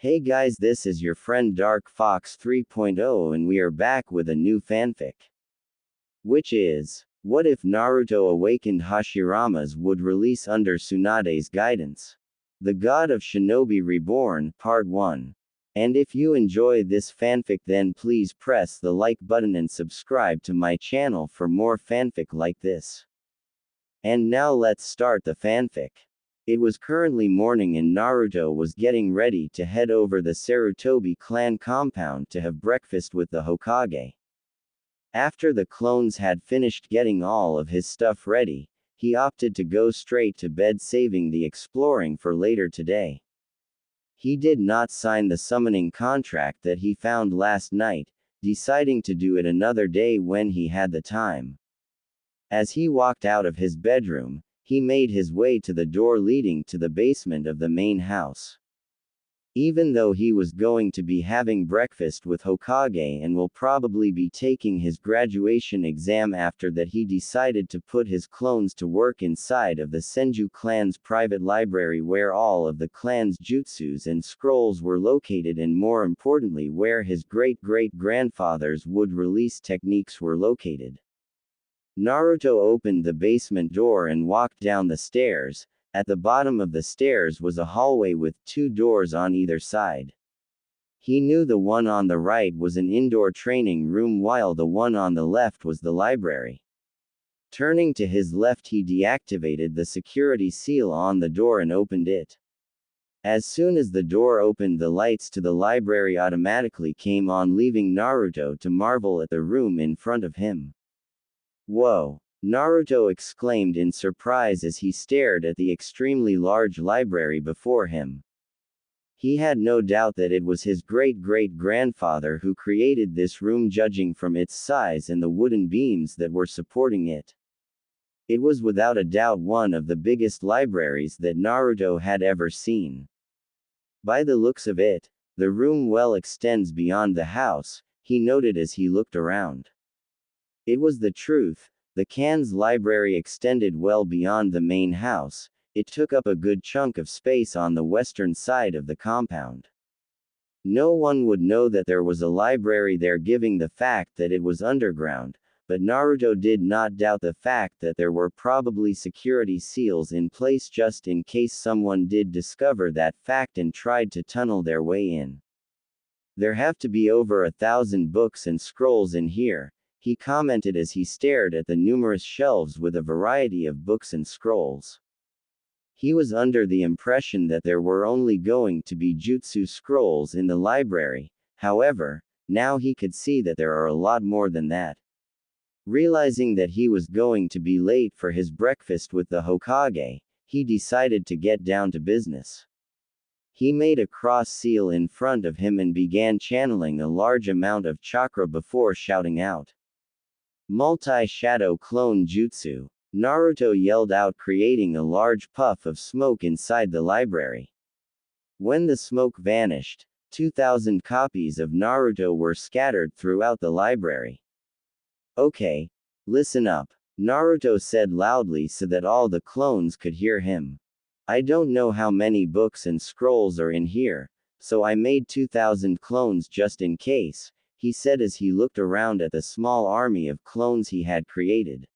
Hey guys, this is your friend Dark Fox 3.0 and we are back with a new fanfic. Which is, what if Naruto awakened Hashiramas would release under Tsunade's guidance? The God of Shinobi Reborn, Part 1. And if you enjoy this fanfic then please press the like button and subscribe to my channel for more fanfic like this. And now let's start the fanfic. It was currently morning and Naruto was getting ready to head over the Sarutobi clan compound to have breakfast with the Hokage. After the clones had finished getting all of his stuff ready, he opted to go straight to bed, saving the exploring for later today. He did not sign the summoning contract that he found last night, deciding to do it another day when he had the time. As he walked out of his bedroom, he made his way to the door leading to the basement of the main house. Even though he was going to be having breakfast with Hokage and will probably be taking his graduation exam after that, he decided to put his clones to work inside of the Senju clan's private library where all of the clan's jutsus and scrolls were located, and more importantly where his great-great-grandfather's would release techniques were located. Naruto opened the basement door and walked down the stairs. At the bottom of the stairs was a hallway with two doors on either side. He knew the one on the right was an indoor training room while the one on the left was the library. Turning to his left, he deactivated the security seal on the door and opened it. As soon as the door opened, the lights to the library automatically came on, leaving Naruto to marvel at the room in front of him. Whoa! Naruto exclaimed in surprise as he stared at the extremely large library before him. He had no doubt that it was his great-great-grandfather who created this room, judging from its size and the wooden beams that were supporting it. It was without a doubt one of the biggest libraries that Naruto had ever seen. By the looks of it, the room well extends beyond the house, he noted as he looked around. It was the truth. The clan's library extended well beyond the main house. It took up a good chunk of space on the western side of the compound. No one would know that there was a library there, given the fact that it was underground, but Naruto did not doubt the fact that there were probably security seals in place just in case someone did discover that fact and tried to tunnel their way in. There have to be over 1,000 books and scrolls in here, he commented as he stared at the numerous shelves with a variety of books and scrolls. He was under the impression that there were only going to be jutsu scrolls in the library. However, now he could see that there are a lot more than that. Realizing that he was going to be late for his breakfast with the Hokage, he decided to get down to business. He made a cross seal in front of him and began channeling a large amount of chakra before shouting out, "Multi-shadow clone jutsu!" Naruto yelled out, creating a large puff of smoke inside the library. When the smoke vanished, 2,000 copies of Naruto were scattered throughout the library. "Okay, listen up," Naruto said loudly so that all the clones could hear him. "I don't know how many books and scrolls are in here, so I made 2,000 clones just in case," he said as he looked around at the small army of clones he had created.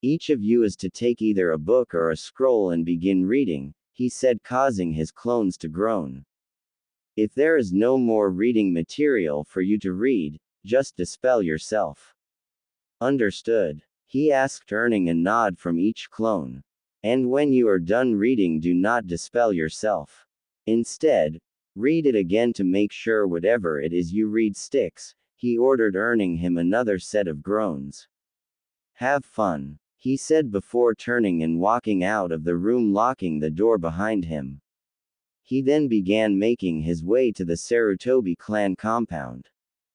"Each of you is to take either a book or a scroll and begin reading," he said, causing his clones to groan. "If there is no more reading material for you to read, just dispel yourself." "Understood," he asked, earning a nod from each clone. "And when you are done reading, do not dispel yourself. Instead, read it again to make sure whatever it is you read sticks," he ordered, earning him another set of groans. "Have fun," he said before turning and walking out of the room, locking the door behind him. He then began making his way to the Sarutobi clan compound.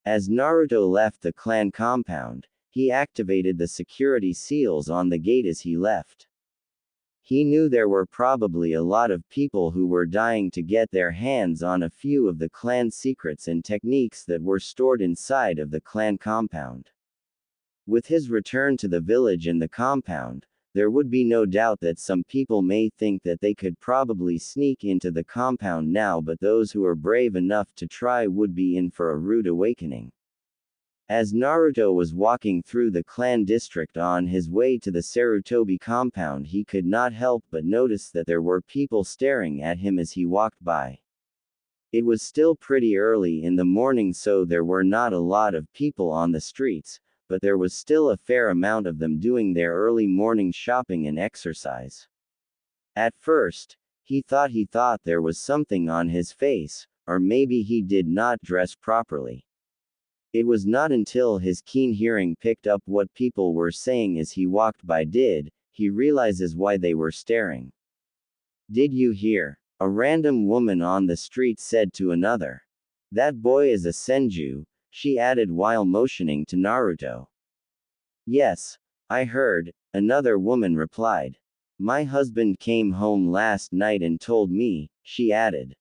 As Naruto left the clan compound, he activated the security seals on the gate as he left. He knew there were probably a lot of people who were dying to get their hands on a few of the clan secrets and techniques that were stored inside of the clan compound. With his return to the village and the compound, there would be no doubt that some people may think that they could probably sneak into the compound now, but those who are brave enough to try would be in for a rude awakening. As Naruto was walking through the clan district on his way to the Sarutobi compound, he could not help but notice that there were people staring at him as he walked by. It was still pretty early in the morning, so there were not a lot of people on the streets, but there was still a fair amount of them doing their early morning shopping and exercise. At first, he thought there was something on his face, or maybe he did not dress properly. It was not until his keen hearing picked up what people were saying as he walked by did he realizes why they were staring. "Did you hear?" a random woman on the street said to another. "That boy is a senju," she added while motioning to Naruto. "Yes, I heard," another woman replied. "My husband came home last night and told me," she added.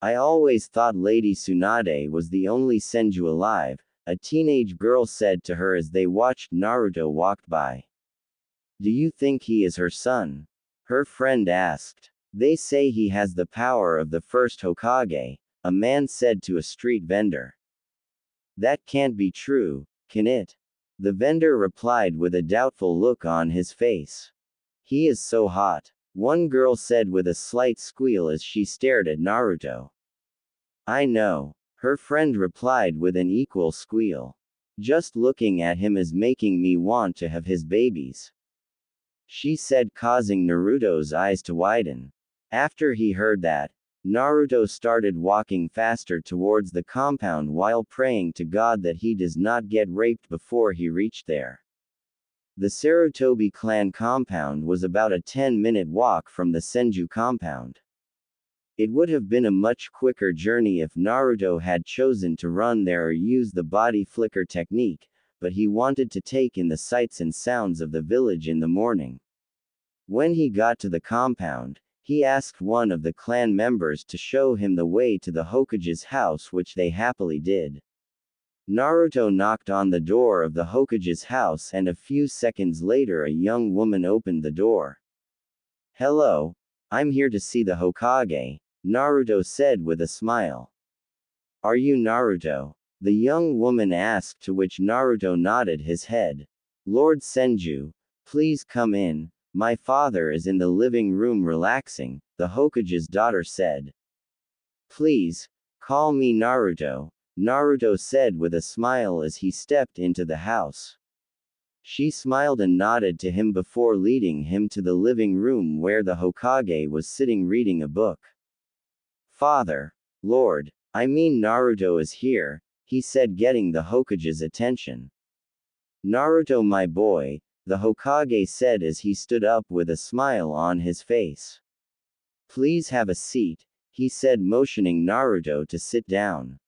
"I always thought Lady Tsunade was the only senju alive," a teenage girl said to her as they watched Naruto walk by. "Do you think he is her son?" her friend asked. "They say he has the power of the first Hokage," a man said to a street vendor. "That can't be true, can it?" the vendor replied with a doubtful look on his face. "He is so hot," one girl said with a slight squeal as she stared at Naruto. "I know," her friend replied with an equal squeal. "Just looking at him is making me want to have his babies," she said, causing Naruto's eyes to widen. After he heard that, Naruto started walking faster towards the compound while praying to God that he does not get raped before he reached there. The Sarutobi clan compound was about a 10-minute walk from the Senju compound. It would have been a much quicker journey if Naruto had chosen to run there or use the body flicker technique, but he wanted to take in the sights and sounds of the village in the morning. When he got to the compound, he asked one of the clan members to show him the way to the Hokage's house, which they happily did. Naruto knocked on the door of the Hokage's house, and a few seconds later a young woman opened the door. "Hello, I'm here to see the Hokage," Naruto said with a smile. "Are you Naruto?" the young woman asked, to which Naruto nodded his head. "Lord Senju, please come in. My father is in the living room relaxing," the Hokage's daughter said. "Please, call me Naruto," Naruto said with a smile as he stepped into the house. She smiled and nodded to him before leading him to the living room where the Hokage was sitting reading a book. "Father, Lord, I mean Naruto is here," he said, getting the Hokage's attention. "Naruto, my boy," the Hokage said as he stood up with a smile on his face. "Please have a seat," he said, motioning Naruto to sit down.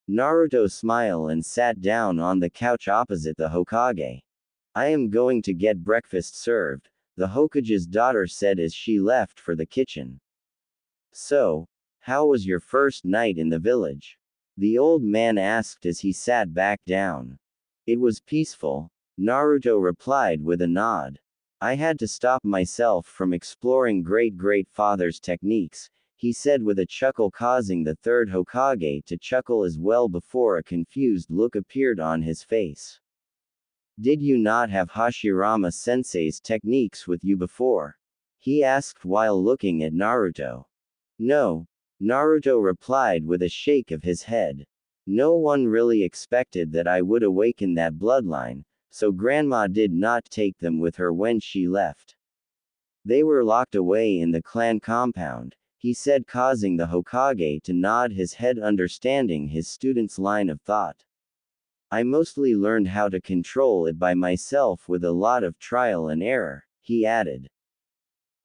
Naruto smiled and sat down on the couch opposite the Hokage. "I am going to get breakfast served," the Hokage's daughter said as she left for the kitchen. "So, how was your first night in the village?" the old man asked as he sat back down. "It was peaceful," Naruto replied with a nod. "I had to stop myself from exploring great-great-father's techniques," he said with a chuckle, causing the third Hokage to chuckle as well before a confused look appeared on his face. "Did you not have Hashirama sensei's techniques with you before?" he asked while looking at Naruto. "No," Naruto replied with a shake of his head. "No one really expected that I would awaken that bloodline, so grandma did not take them with her when she left. They were locked away in the clan compound," he said, causing the Hokage to nod his head, understanding his student's line of thought. "I mostly learned how to control it by myself with a lot of trial and error," he added.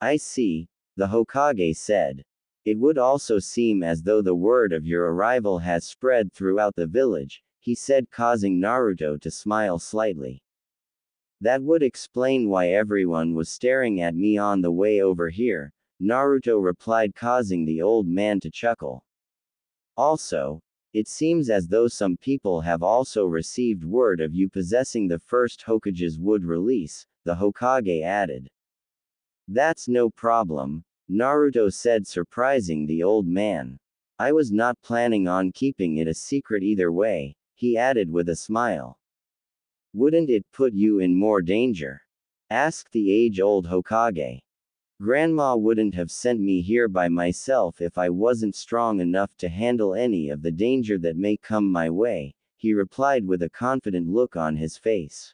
"I see," the Hokage said. "It would also seem as though the word of your arrival has spread throughout the village," he said, causing Naruto to smile slightly. "That would explain why everyone was staring at me on the way over here," Naruto replied, causing the old man to chuckle. "Also, it seems as though some people have also received word of you possessing the first Hokage's wood release," the Hokage added. That's no problem, Naruto said, surprising the old man. I was not planning on keeping it a secret either way, he added with a smile. Wouldn't it put you in more danger? Asked the age-old Hokage. Grandma wouldn't have sent me here by myself if I wasn't strong enough to handle any of the danger that may come my way, he replied with a confident look on his face.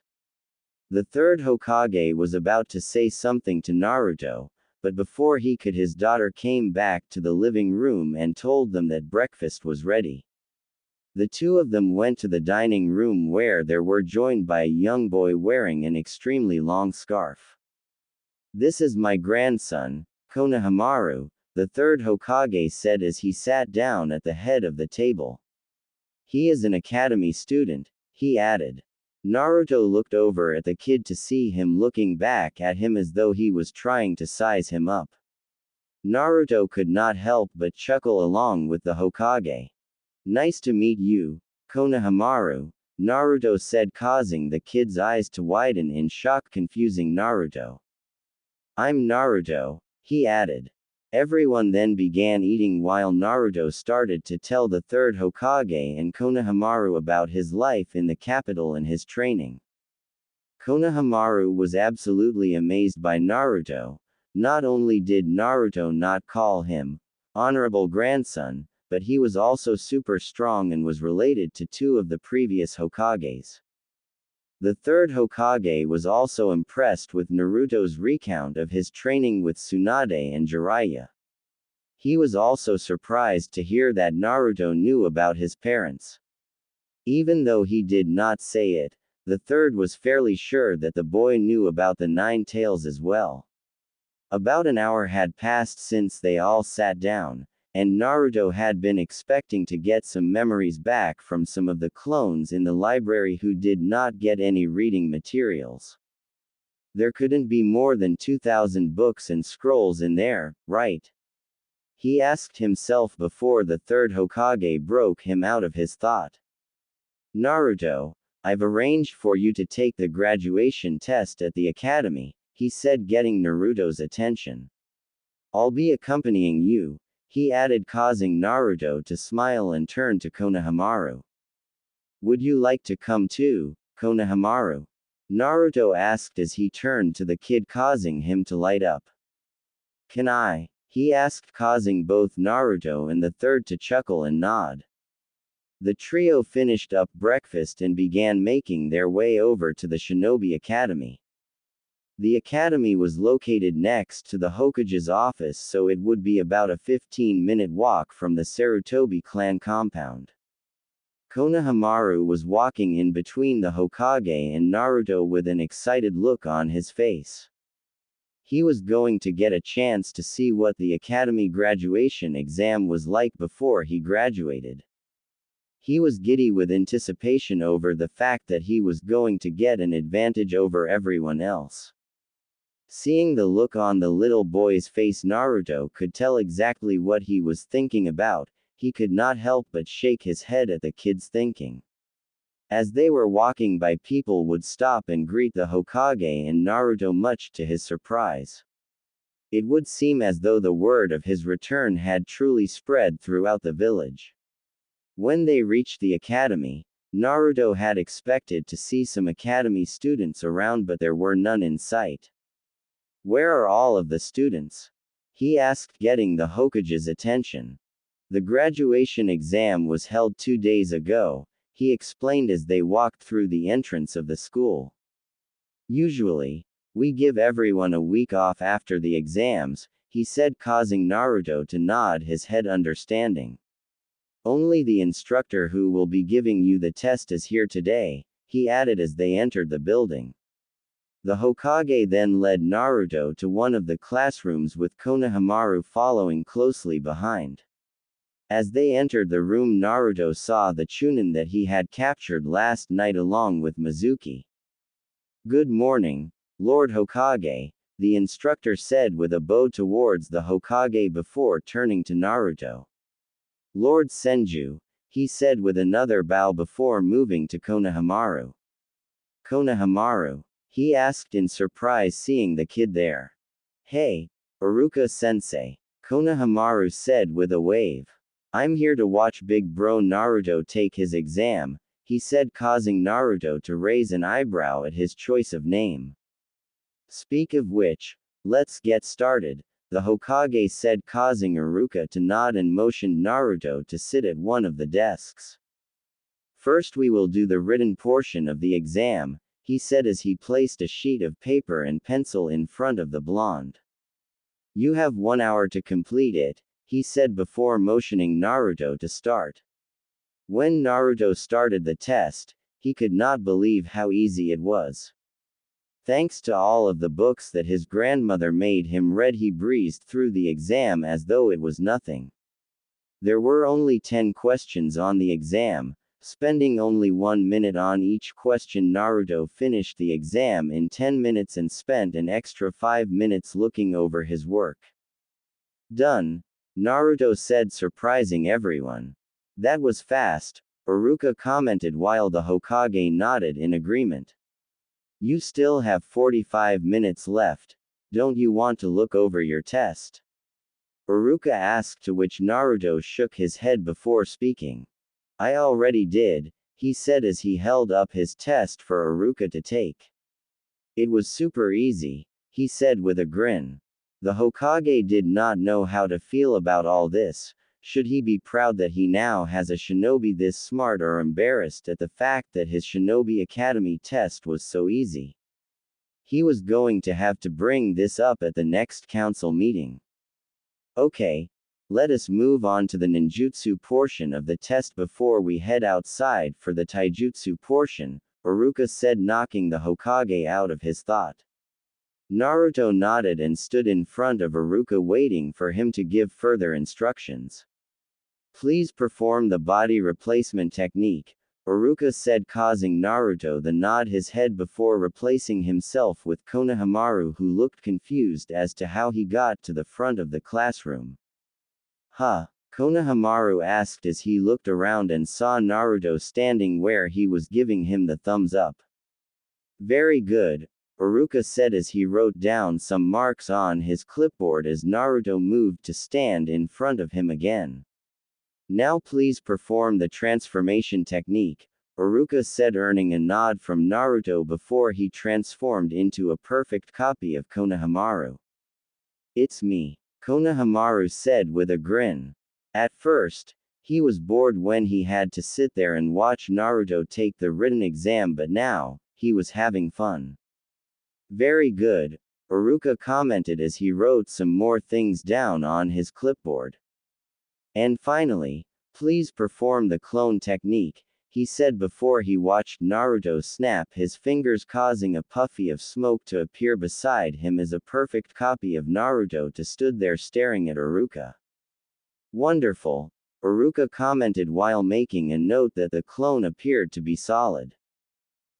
The third Hokage was about to say something to Naruto, but before he could, his daughter came back to the living room and told them that breakfast was ready. The two of them went to the dining room where they were joined by a young boy wearing an extremely long scarf. This is my grandson, Konohamaru, the third Hokage said as he sat down at the head of the table. He is an academy student, he added. Naruto looked over at the kid to see him looking back at him as though he was trying to size him up. Naruto could not help but chuckle along with the Hokage. Nice to meet you, Konohamaru, Naruto said, causing the kid's eyes to widen in shock, confusing Naruto. I'm Naruto, he added. Everyone then began eating while Naruto started to tell the third Hokage and Konohamaru about his life in the capital and his training. Konohamaru was absolutely amazed by Naruto. Not only did Naruto not call him honorable grandson, but he was also super strong and was related to two of the previous Hokages. The third Hokage was also impressed with Naruto's recount of his training with Tsunade and Jiraiya. He was also surprised to hear that Naruto knew about his parents. Even though he did not say it, the third was fairly sure that the boy knew about the 9 tails as well. About an hour had passed since they all sat down, and Naruto had been expecting to get some memories back from some of the clones in the library who did not get any reading materials. There couldn't be more than 2,000 books and scrolls in there, right? He asked himself before the third Hokage broke him out of his thought. Naruto, I've arranged for you to take the graduation test at the academy, he said, getting Naruto's attention. I'll be accompanying you, he added, causing Naruto to smile and turn to Konohamaru. Would you like to come too, Konohamaru? Naruto asked as he turned to the kid, causing him to light up. Can I? He asked, causing both Naruto and the third to chuckle and nod. The trio finished up breakfast and began making their way over to the Shinobi Academy. The academy was located next to the Hokage's office, so it would be about a 15-minute walk from the Sarutobi clan compound. Konohamaru was walking in between the Hokage and Naruto with an excited look on his face. He was going to get a chance to see what the academy graduation exam was like before he graduated. He was giddy with anticipation over the fact that he was going to get an advantage over everyone else. Seeing the look on the little boy's face, Naruto could tell exactly what he was thinking about. He could not help but shake his head at the kid's thinking. As they were walking by, people would stop and greet the Hokage and Naruto, much to his surprise. It would seem as though the word of his return had truly spread throughout the village. When they reached the academy, Naruto had expected to see some academy students around, but there were none in sight. Where are all of the students? He asked, getting the Hokage's attention. The graduation exam was held 2 days ago, he explained as they walked through the entrance of the school. Usually, we give everyone a week off after the exams, he said, causing Naruto to nod his head understanding. Only the instructor who will be giving you the test is here today, he added as they entered the building. The Hokage then led Naruto to one of the classrooms with Konohamaru following closely behind. As they entered the room, Naruto saw the Chunin that he had captured last night along with Mizuki. Good morning, Lord Hokage, the instructor said with a bow towards the Hokage before turning to Naruto. Lord Senju, he said with another bow before moving to Konohamaru. Konohamaru. He asked in surprise seeing the kid there. Hey, Iruka-sensei, Konohamaru said with a wave. I'm here to watch big bro Naruto take his exam, he said, causing Naruto to raise an eyebrow at his choice of name. Speak of which, let's get started, the Hokage said, causing Iruka to nod and motioned Naruto to sit at one of the desks. First we will do the written portion of the exam, he said as he placed a sheet of paper and pencil in front of the blonde. You have 1 hour to complete it, he said before motioning Naruto to start. When Naruto started the test, he could not believe how easy it was. Thanks to all of the books that his grandmother made him read, he breezed through the exam as though it was nothing. There were only 10 questions on the exam, spending only 1 minute on each question. Naruto finished the exam in 10 minutes and spent an extra 5 minutes looking over his work. Done, Naruto said, surprising everyone. That was fast, Iruka commented while the Hokage nodded in agreement. You still have 45 minutes left, don't you want to look over your test? Iruka asked, to which Naruto shook his head before speaking. I already did, he said as he held up his test for Iruka to take. It was super easy, he said with a grin. The Hokage did not know how to feel about all this. Should he be proud that he now has a shinobi this smart, or embarrassed at the fact that his Shinobi Academy test was so easy? He was going to have to bring this up at the next council meeting. Okay, let us move on to the ninjutsu portion of the test before we head outside for the taijutsu portion, Iruka said, knocking the Hokage out of his thought. Naruto nodded and stood in front of Iruka waiting for him to give further instructions. Please perform the body replacement technique, Iruka said, causing Naruto to nod his head before replacing himself with Konohamaru, who looked confused as to how he got to the front of the classroom. Huh? Konohamaru asked as he looked around and saw Naruto standing where he was giving him the thumbs up. Very good, Iruka said as he wrote down some marks on his clipboard as Naruto moved to stand in front of him again. Now please perform the transformation technique, Iruka said, earning a nod from Naruto before he transformed into a perfect copy of Konohamaru. It's me, Konohamaru said with a grin. At first, he was bored when he had to sit there and watch Naruto take the written exam, but now, he was having fun. Very good, Iruka commented as he wrote some more things down on his clipboard. And finally, please perform the clone technique, he said before he watched Naruto snap his fingers, causing a puffy of smoke to appear beside him as a perfect copy of Naruto stood there staring at Iruka. Wonderful, Iruka commented while making a note that the clone appeared to be solid.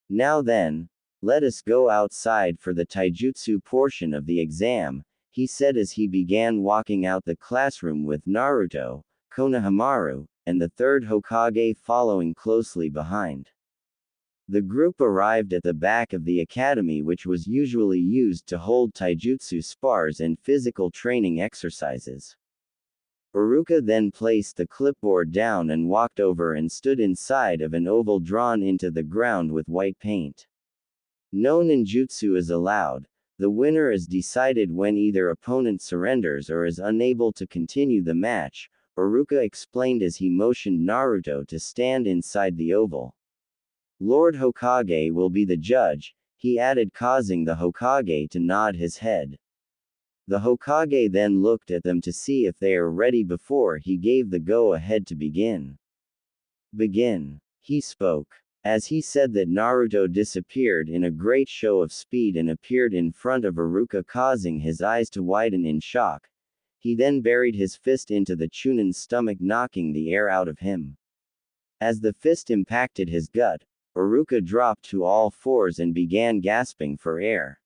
Now then, let us go outside for the taijutsu portion of the exam, he said as he began walking out the classroom with Naruto, Konohamaru, and the third Hokage following closely behind. The group arrived at the back of the academy, which was usually used to hold taijutsu spars and physical training exercises. Iruka then placed the clipboard down and walked over and stood inside of an oval drawn into the ground with white paint. No ninjutsu is allowed. The winner is decided when either opponent surrenders or is unable to continue the match, Iruka explained as he motioned Naruto to stand inside the oval. Lord Hokage will be the judge, he added, causing the Hokage to nod his head. The Hokage then looked at them to see if they are ready before he gave the go-ahead to begin. Begin, he spoke. As he said that, Naruto disappeared in a great show of speed and appeared in front of Iruka, causing his eyes to widen in shock. He then buried his fist into the Chunin's stomach, knocking the air out of him. As the fist impacted his gut, Iruka dropped to all fours and began gasping for air.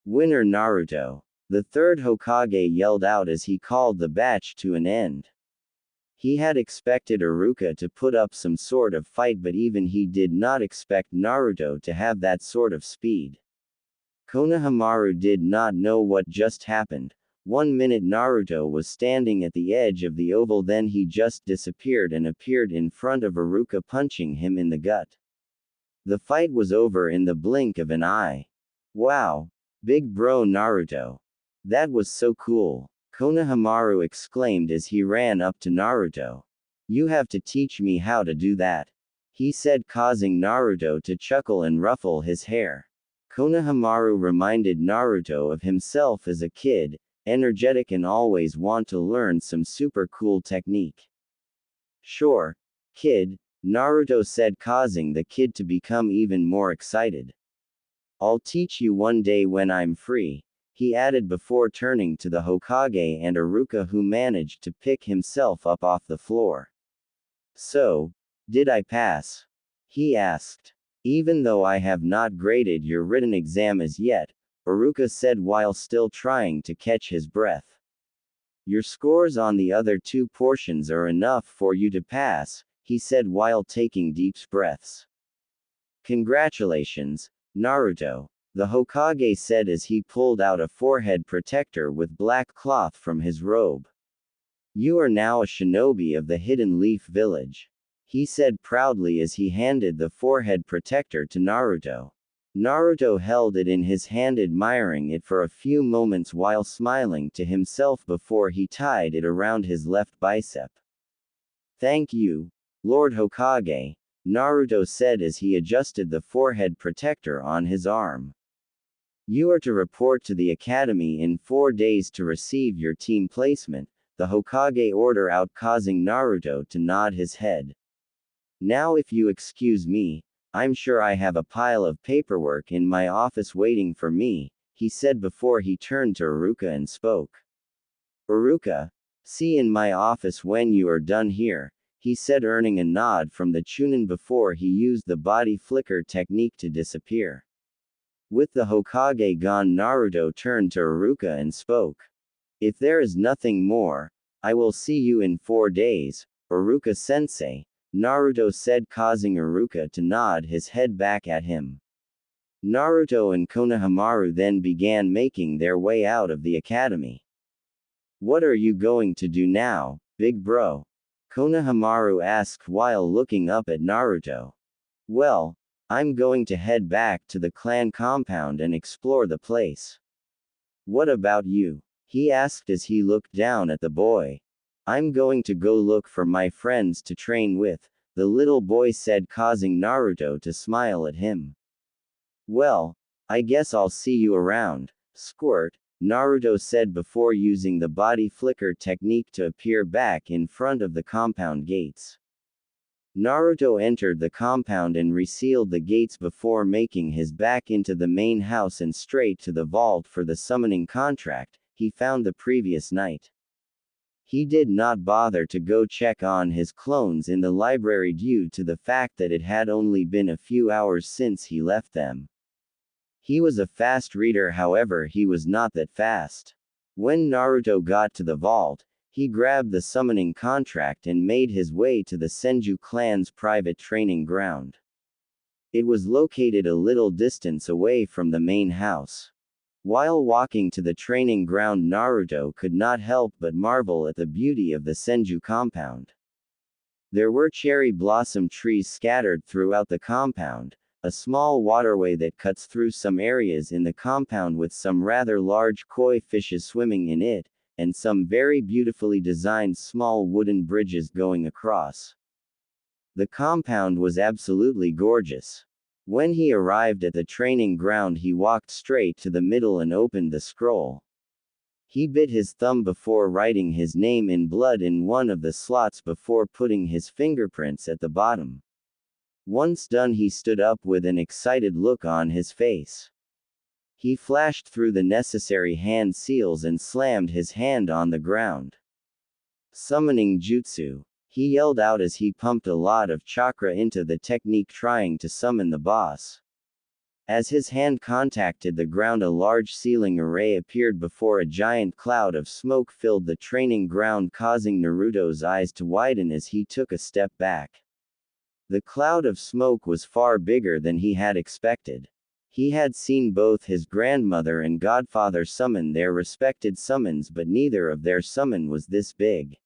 Winner Naruto! The third Hokage yelled out as he called the batch to an end. He had expected Iruka to put up some sort of fight, but even he did not expect Naruto to have that sort of speed. Konohamaru did not know what just happened. 1 minute Naruto was standing at the edge of the oval, then he just disappeared and appeared in front of Iruka, punching him in the gut. The fight was over in the blink of an eye. Wow! Big bro Naruto. That was so cool. Konohamaru exclaimed as he ran up to Naruto. You have to teach me how to do that, he said, causing Naruto to chuckle and ruffle his hair. Konohamaru reminded Naruto of himself as a kid, energetic and always want to learn some super cool technique. Sure, kid, Naruto said, causing the kid to become even more excited. I'll teach you one day when I'm free, he added before turning to the Hokage and Iruka, who managed to pick himself up off the floor. So, did I pass? He asked. Even though I have not graded your written exam as yet, Iruka said while still trying to catch his breath. Your scores on the other two portions are enough for you to pass, he said while taking deep breaths. Congratulations, Naruto, the Hokage said as he pulled out a forehead protector with black cloth from his robe. You are now a shinobi of the Hidden Leaf Village, he said proudly as he handed the forehead protector to Naruto. Naruto held it in his hand, admiring it for a few moments while smiling to himself before he tied it around his left bicep. Thank you, Lord Hokage, Naruto said as he adjusted the forehead protector on his arm. You are to report to the academy in 4 days to receive your team placement, the Hokage ordered out, causing Naruto to nod his head. Now if you excuse me, I'm sure I have a pile of paperwork in my office waiting for me, he said before he turned to Iruka and spoke. Iruka, see in my office when you are done here, he said, earning a nod from the Chunin before he used the body flicker technique to disappear. With the Hokage gone, Naruto turned to Iruka and spoke. If there is nothing more, I will see you in 4 days, Iruka-sensei, Naruto said, causing Iruka to nod his head back at him. Naruto and Konohamaru then began making their way out of the academy. What are you going to do now, big bro? Konohamaru asked while looking up at Naruto. Well, I'm going to head back to the clan compound and explore the place. What about you? He asked as he looked down at the boy. I'm going to go look for my friends to train with, the little boy said, causing Naruto to smile at him. Well, I guess I'll see you around, squirt, Naruto said before using the body flicker technique to appear back in front of the compound gates. Naruto entered the compound and resealed the gates before making his back into the main house and straight to the vault for the summoning contract he found the previous night. He did not bother to go check on his clones in the library due to the fact that it had only been a few hours since he left them. He was a fast reader, however he was not that fast. When Naruto got to the vault, he grabbed the summoning contract and made his way to the Senju clan's private training ground. It was located a little distance away from the main house. While walking to the training ground, Naruto could not help but marvel at the beauty of the Senju compound. There were cherry blossom trees scattered throughout the compound, a small waterway that cuts through some areas in the compound with some rather large koi fishes swimming in it, and some very beautifully designed small wooden bridges going across. The compound was absolutely gorgeous. When he arrived at the training ground, he walked straight to the middle and opened the scroll. He bit his thumb before writing his name in blood in one of the slots before putting his fingerprints at the bottom. Once done, he stood up with an excited look on his face. He flashed through the necessary hand seals and slammed his hand on the ground. Summoning jutsu, he yelled out as he pumped a lot of chakra into the technique trying to summon the boss. As his hand contacted the ground, a large ceiling array appeared before a giant cloud of smoke filled the training ground, causing Naruto's eyes to widen as he took a step back. The cloud of smoke was far bigger than he had expected. He had seen both his grandmother and godfather summon their respected summons, but neither of their summon was this big.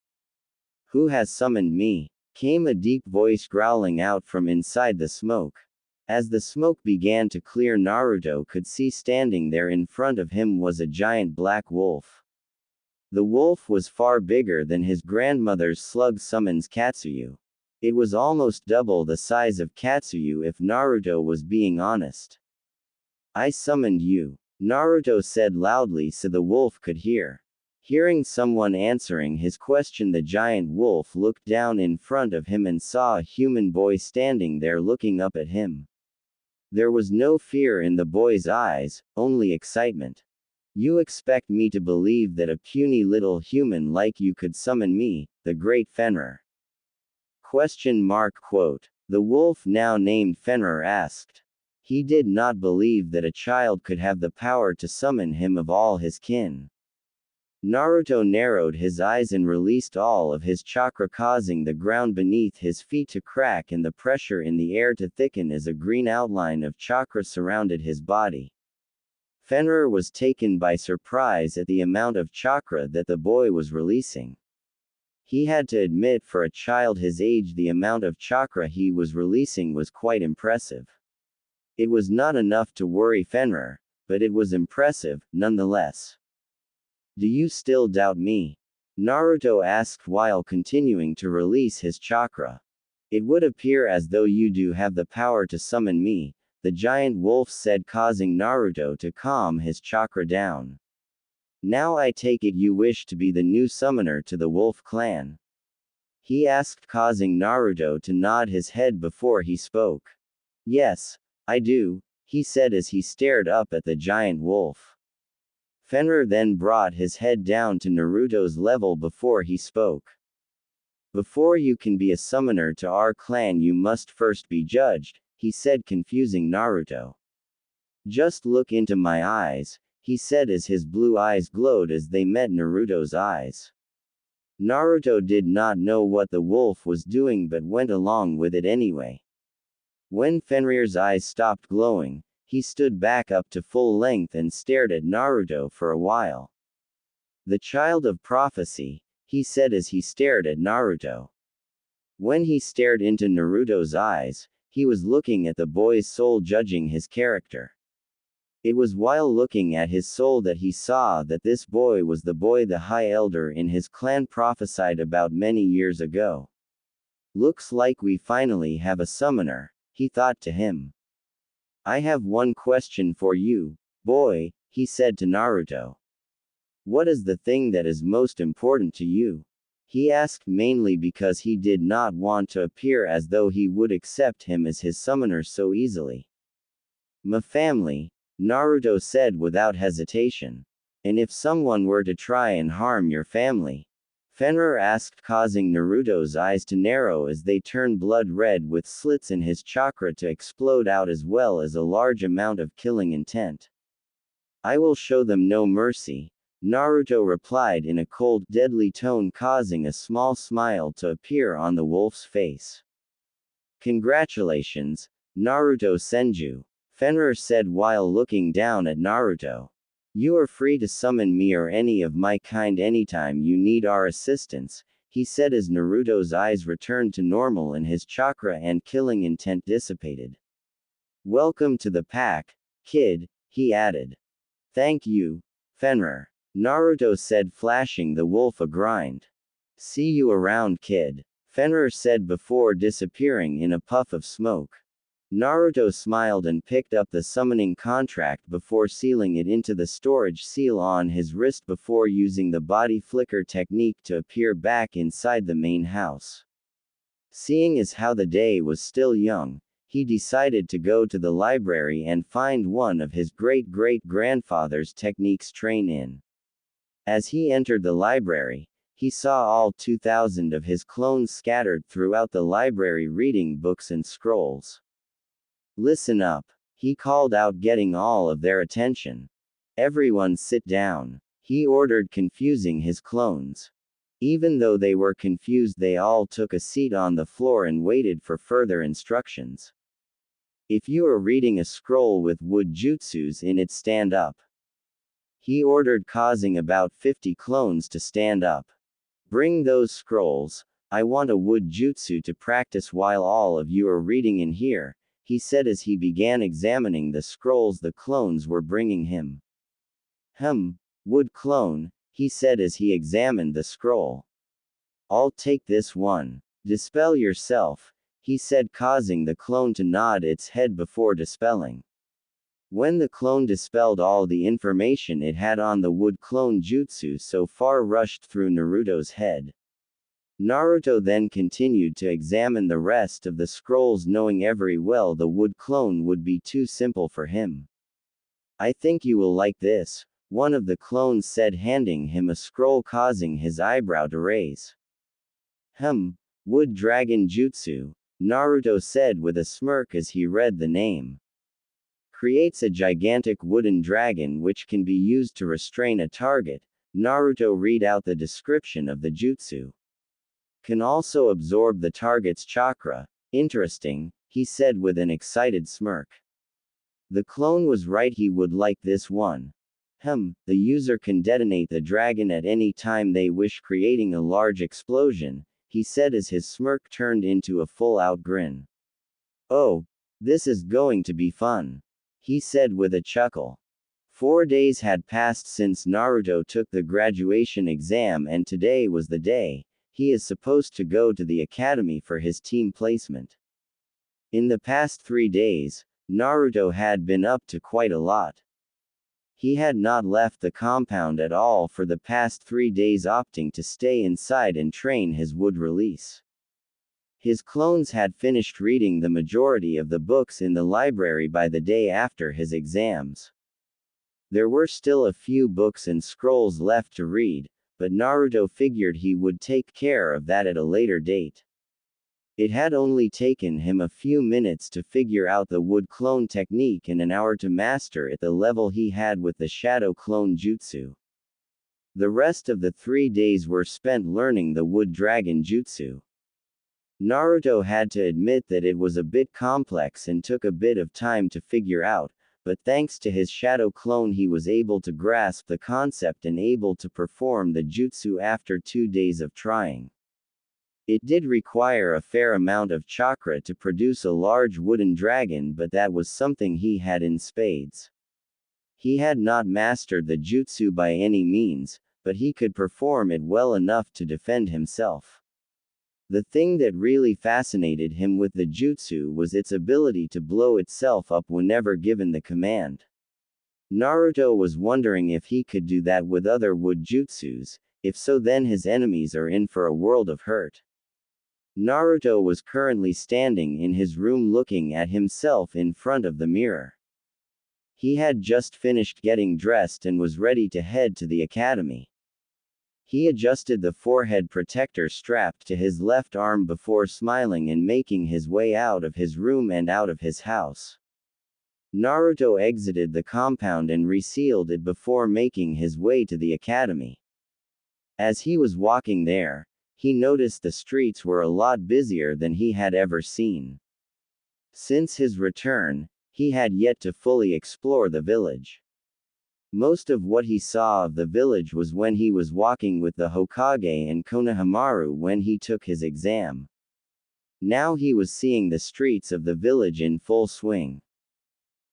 "Who has summoned me?" came a deep voice growling out from inside the smoke. As the smoke began to clear, Naruto could see standing there in front of him was a giant black wolf. The wolf was far bigger than his grandmother's slug summons Katsuyu. It was almost double the size of Katsuyu if Naruto was being honest. "I summoned you," Naruto said loudly so the wolf could hear. Hearing someone answering his question, the giant wolf looked down in front of him and saw a human boy standing there looking up at him. There was no fear in the boy's eyes, only excitement. "You expect me to believe that a puny little human like you could summon me, the great Fenrir?" Quote. The wolf, now named Fenrir, asked. He did not believe that a child could have the power to summon him of all his kin. Naruto narrowed his eyes and released all of his chakra, causing the ground beneath his feet to crack and the pressure in the air to thicken as a green outline of chakra surrounded his body. Fenrir was taken by surprise at the amount of chakra that the boy was releasing. He had to admit, for a child his age, the amount of chakra he was releasing was quite impressive. It was not enough to worry Fenrir, but it was impressive, nonetheless. "Do you still doubt me?" Naruto asked while continuing to release his chakra. "It would appear as though you do have the power to summon me," the giant wolf said, causing Naruto to calm his chakra down. "Now I take it you wish to be the new summoner to the wolf clan?" he asked, causing Naruto to nod his head before he spoke. "Yes, I do," he said as he stared up at the giant wolf. Fenrir then brought his head down to Naruto's level before he spoke. "Before you can be a summoner to our clan you must first be judged," he said, confusing Naruto. "Just look into my eyes," he said as his blue eyes glowed as they met Naruto's eyes. Naruto did not know what the wolf was doing but went along with it anyway. When Fenrir's eyes stopped glowing, he stood back up to full length and stared at Naruto for a while. "The child of prophecy," he said as he stared at Naruto. When he stared into Naruto's eyes, he was looking at the boy's soul, judging his character. It was while looking at his soul that he saw that this boy was the boy the High Elder in his clan prophesied about many years ago. "Looks like we finally have a summoner," he thought to him. "I have one question for you, boy," he said to Naruto. "What is the thing that is most important to you?" he asked, mainly because he did not want to appear as though he would accept him as his summoner so easily. "My family," Naruto said without hesitation. "And if someone were to try and harm your family?" Fenrir asked, causing Naruto's eyes to narrow as they turned blood red with slits in his chakra to explode out, as well as a large amount of killing intent. "I will show them no mercy," Naruto replied in a cold, deadly tone, causing a small smile to appear on the wolf's face. "Congratulations, Naruto Senju," Fenrir said while looking down at Naruto. "You are free to summon me or any of my kind anytime you need our assistance," he said as Naruto's eyes returned to normal and his chakra and killing intent dissipated. "Welcome to the pack, kid," he added. "Thank you, Fenrir," Naruto said, flashing the wolf a grind. "See you around, kid," Fenrir said before disappearing in a puff of smoke. Naruto smiled and picked up the summoning contract before sealing it into the storage seal on his wrist before using the body flicker technique to appear back inside the main house. Seeing as how the day was still young, he decided to go to the library and find one of his great-great-grandfather's techniques train in. As he entered the library, he saw all 2,000 of his clones scattered throughout the library reading books and scrolls. "Listen up," he called out, getting all of their attention. "Everyone sit down," he ordered, confusing his clones. Even though they were confused, they all took a seat on the floor and waited for further instructions. If you are reading a scroll with wood jutsus in it, stand up. He ordered, causing about 50 clones to stand up. Bring those scrolls. I want a wood jutsu to practice while all of you are reading in here, he said as he began examining the scrolls the clones were bringing him. Wood clone, he said as he examined the scroll. I'll take this one. Dispel yourself, he said, causing the clone to nod its head before dispelling. When the clone dispelled, all the information it had on the wood clone jutsu so far rushed through Naruto's head. Naruto then continued to examine the rest of the scrolls, knowing every well the wood clone would be too simple for him. I think you will like this, one of the clones said, handing him a scroll, causing his eyebrow to raise. Wood Dragon Jutsu, Naruto said with a smirk as he read the name. Creates a gigantic wooden dragon which can be used to restrain a target. Naruto read out the description of the jutsu. Can also absorb the target's chakra. Interesting, he said with an excited smirk. The clone was right, he would like this one. The user can detonate the dragon at any time they wish, creating a large explosion, he said as his smirk turned into a full-out grin. Oh, this is going to be fun, he said with a chuckle. 4 days had passed since Naruto took the graduation exam, and today was the day. He is supposed to go to the academy for his team placement. In the past 3 days, Naruto had been up to quite a lot. He had not left the compound at all for the past 3 days, opting to stay inside and train his wood release. His clones had finished reading the majority of the books in the library by the day after his exams. There were still a few books and scrolls left to read, but Naruto figured he would take care of that at a later date. It had only taken him a few minutes to figure out the wood clone technique and an hour to master it, the level he had with the shadow clone jutsu. The rest of the 3 days were spent learning the wood dragon jutsu. Naruto had to admit that it was a bit complex and took a bit of time to figure out, but thanks to his shadow clone he was able to grasp the concept and able to perform the jutsu after 2 days of trying. It did require a fair amount of chakra to produce a large wooden dragon, but that was something he had in spades. He had not mastered the jutsu by any means, but he could perform it well enough to defend himself. The thing that really fascinated him with the jutsu was its ability to blow itself up whenever given the command. Naruto was wondering if he could do that with other wood jutsus. If so, then his enemies are in for a world of hurt. Naruto was currently standing in his room looking at himself in front of the mirror. He had just finished getting dressed and was ready to head to the academy. He adjusted the forehead protector strapped to his left arm before smiling and making his way out of his room and out of his house. Naruto exited the compound and resealed it before making his way to the academy. As he was walking there, he noticed the streets were a lot busier than he had ever seen. Since his return, he had yet to fully explore the village. Most of what he saw of the village was when he was walking with the Hokage and Konohamaru when he took his exam. Now he was seeing the streets of the village in full swing.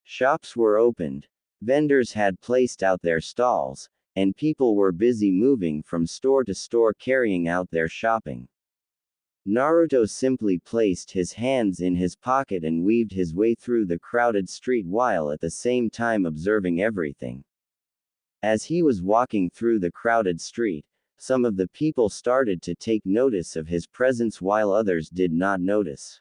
Shops were opened, vendors had placed out their stalls, and people were busy moving from store to store carrying out their shopping. Naruto simply placed his hands in his pocket and weaved his way through the crowded street while at the same time observing everything. As he was walking through the crowded street, some of the people started to take notice of his presence while others did not notice.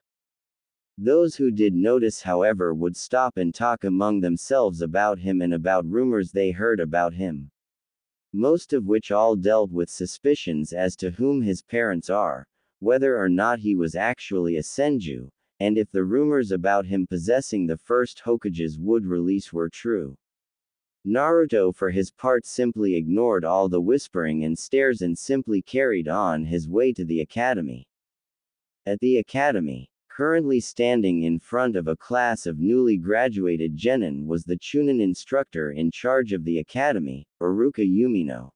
Those who did notice, however, would stop and talk among themselves about him and about rumors they heard about him. Most of which all dealt with suspicions as to whom his parents are, whether or not he was actually a senju, and if the rumors about him possessing the first Hokage's wood release were true. Naruto for his part simply ignored all the whispering and stares and simply carried on his way to the academy. At the academy, Currently standing in front of a class of newly graduated genin was the Chunin instructor in charge of the academy, Iruka Yumino.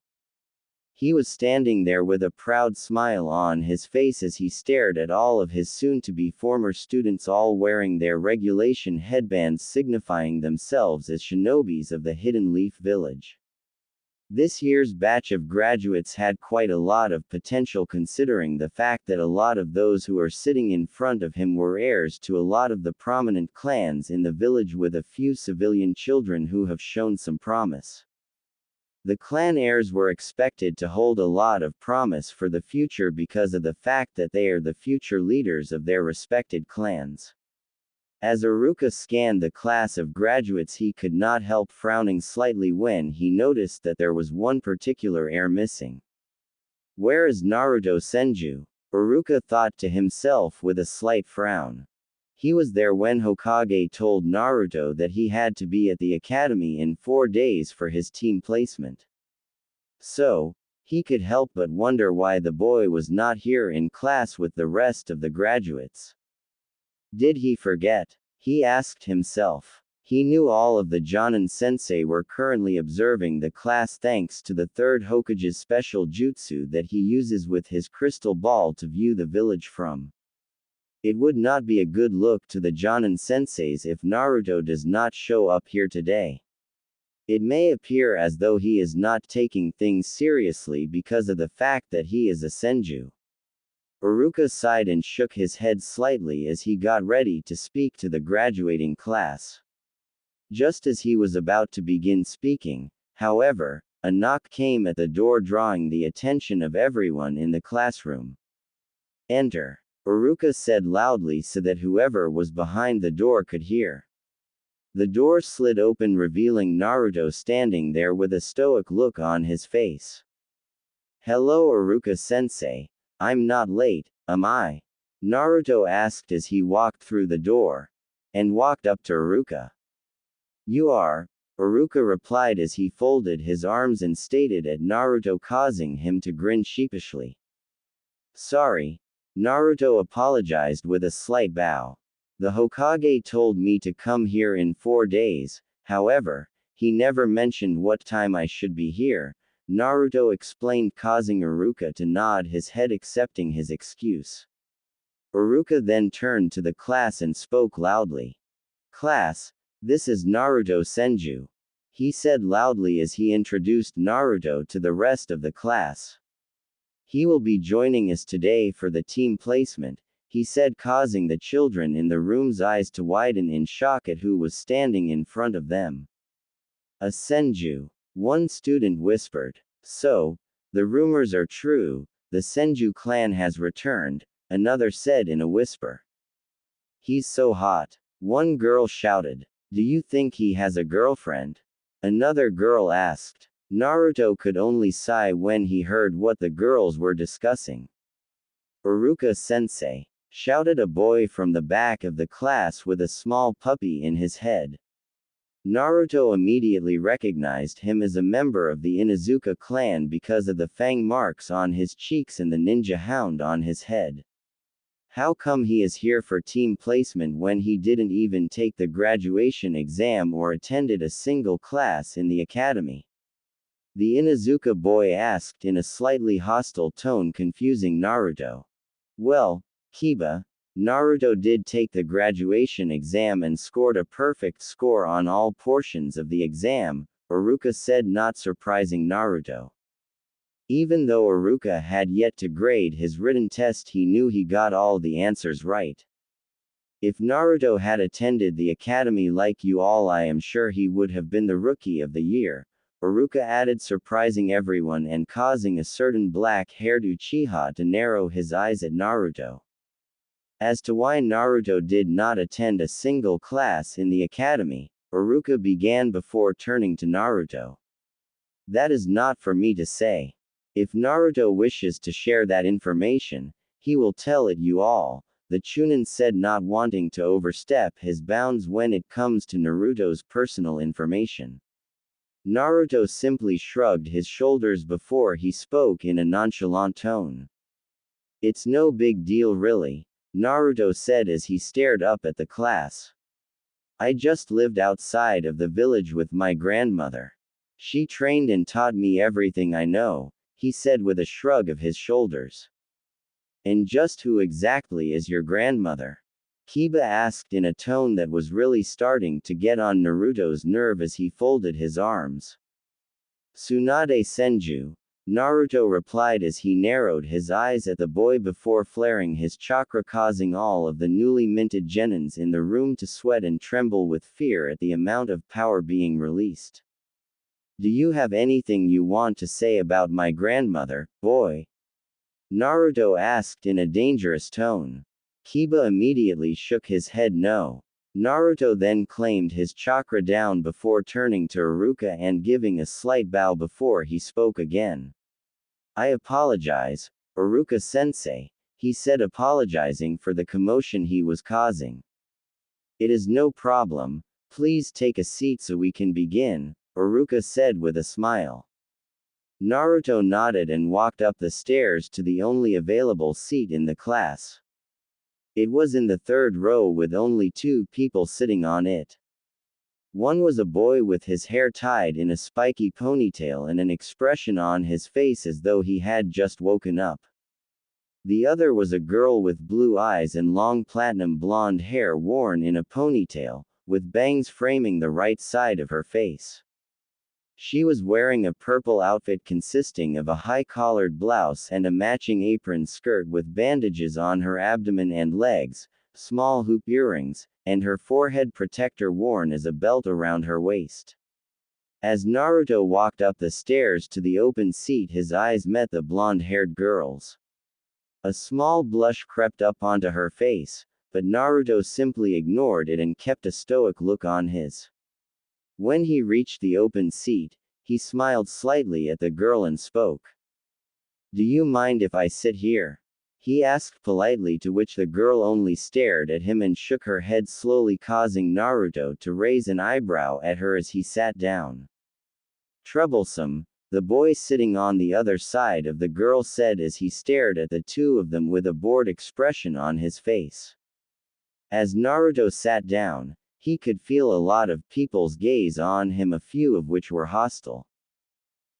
He was standing there with a proud smile on his face as he stared at all of his soon-to-be former students, all wearing their regulation headbands signifying themselves as shinobis of the Hidden Leaf Village. This year's batch of graduates had quite a lot of potential, considering the fact that a lot of those who are sitting in front of him were heirs to a lot of the prominent clans in the village, with a few civilian children who have shown some promise. The clan heirs were expected to hold a lot of promise for the future because of the fact that they are the future leaders of their respected clans. As Iruka scanned the class of graduates, he could not help frowning slightly when he noticed that there was one particular heir missing. Where is Naruto Senju? Iruka thought to himself with a slight frown. He was there when Hokage told Naruto that he had to be at the academy in 4 days for his team placement. So, he could help but wonder why the boy was not here in class with the rest of the graduates. Did he forget? He asked himself. He knew all of the Jonin sensei were currently observing the class thanks to the third Hokage's special jutsu that he uses with his crystal ball to view the village from. It would not be a good look to the Jonin senseis if Naruto does not show up here today. It may appear as though he is not taking things seriously because of the fact that he is a senju. Iruka sighed and shook his head slightly as he got ready to speak to the graduating class. Just as he was about to begin speaking, however, a knock came at the door, drawing the attention of everyone in the classroom. "Enter," Iruka said loudly so that whoever was behind the door could hear. The door slid open, revealing Naruto standing there with a stoic look on his face. "Hello Iruka-sensei. I'm not late, am I?" Naruto asked as he walked through the door, and walked up to Iruka. "You are," Iruka replied as he folded his arms and stared at Naruto, causing him to grin sheepishly. "Sorry." Naruto apologized with a slight bow. "The Hokage told me to come here in 4 days, however, he never mentioned what time I should be here," Naruto explained, causing Iruka to nod his head, accepting his excuse. Iruka then turned to the class and spoke loudly. "Class, this is Naruto Senju," he said loudly as he introduced Naruto to the rest of the class. "He will be joining us today for the team placement," he said, causing the children in the room's eyes to widen in shock at who was standing in front of them. "A senju," one student whispered. "So, the rumors are true, the Senju clan has returned," another said in a whisper. "He's so hot," one girl shouted. "Do you think he has a girlfriend?" another girl asked. Naruto could only sigh when he heard what the girls were discussing. "Iruka-sensei," shouted a boy from the back of the class with a small puppy in his head. Naruto immediately recognized him as a member of the Inuzuka clan because of the fang marks on his cheeks and the ninja hound on his head. How come he is here for team placement when he didn't even take the graduation exam or attended a single class in the academy? The Inuzuka boy asked in a slightly hostile tone, confusing Naruto. "Well, Kiba, Naruto did take the graduation exam and scored a perfect score on all portions of the exam," Iruka said, not surprising Naruto. Even though Iruka had yet to grade his written test, he knew he got all the answers right. If Naruto had attended the academy like you all, I am sure he would have been the rookie of the year, Iruka added, surprising everyone and causing a certain black-haired Uchiha to narrow his eyes at Naruto. As to why Naruto did not attend a single class in the academy, Iruka began before turning to Naruto. "That is not for me to say. If Naruto wishes to share that information, he will tell it you all," the Chunin said, not wanting to overstep his bounds when it comes to Naruto's personal information. Naruto simply shrugged his shoulders before he spoke in a nonchalant tone. "It's no big deal really," Naruto said as he stared up at the class. I just lived outside of the village with my grandmother. She trained and taught me everything I know, he said with a shrug of his shoulders. And just who exactly is your grandmother? Kiba asked in a tone that was really starting to get on Naruto's nerve as he folded his arms. Tsunade Senju, Naruto replied as he narrowed his eyes at the boy before flaring his chakra, causing all of the newly minted genins in the room to sweat and tremble with fear at the amount of power being released. Do you have anything you want to say about my grandmother, boy? Naruto asked in a dangerous tone. Kiba immediately shook his head no. Naruto then claimed his chakra down before turning to Iruka and giving a slight bow before he spoke again. I apologize, Iruka-sensei, he said, apologizing for the commotion he was causing. It is no problem, please take a seat so we can begin, Iruka said with a smile. Naruto nodded and walked up the stairs to the only available seat in the class. It was in the third row with only 2 people sitting on it. One was a boy with his hair tied in a spiky ponytail and an expression on his face as though he had just woken up. The other was a girl with blue eyes and long platinum blonde hair worn in a ponytail, with bangs framing the right side of her face. She was wearing a purple outfit consisting of a high-collared blouse and a matching apron skirt with bandages on her abdomen and legs, small hoop earrings, and her forehead protector worn as a belt around her waist. As Naruto walked up the stairs to the open seat, his eyes met the blonde-haired girl's. A small blush crept up onto her face, but Naruto simply ignored it and kept a stoic look on his. When he reached the open seat, he smiled slightly at the girl and spoke. Do you mind if I sit here? He asked politely, to which the girl only stared at him and shook her head slowly, causing Naruto to raise an eyebrow at her as he sat down. Troublesome, the boy sitting on the other side of the girl said as he stared at the two of them with a bored expression on his face. As Naruto sat down, he could feel a lot of people's gaze on him, a few of which were hostile.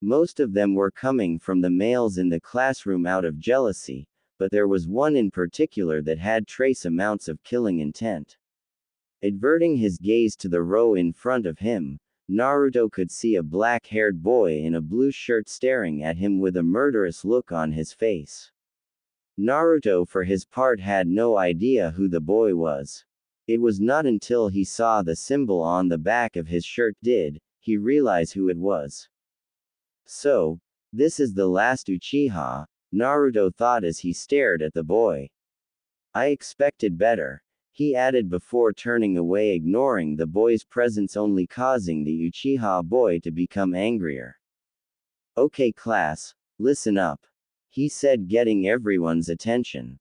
Most of them were coming from the males in the classroom out of jealousy, but there was one in particular that had trace amounts of killing intent. Averting his gaze to the row in front of him, Naruto could see a black-haired boy in a blue shirt staring at him with a murderous look on his face. Naruto for his part had no idea who the boy was. It was not until he saw the symbol on the back of his shirt did he realize who it was. So, this is the last Uchiha, Naruto thought as he stared at the boy. I expected better, he added before turning away, ignoring the boy's presence, only causing the Uchiha boy to become angrier. Okay class, listen up, he said, getting everyone's attention.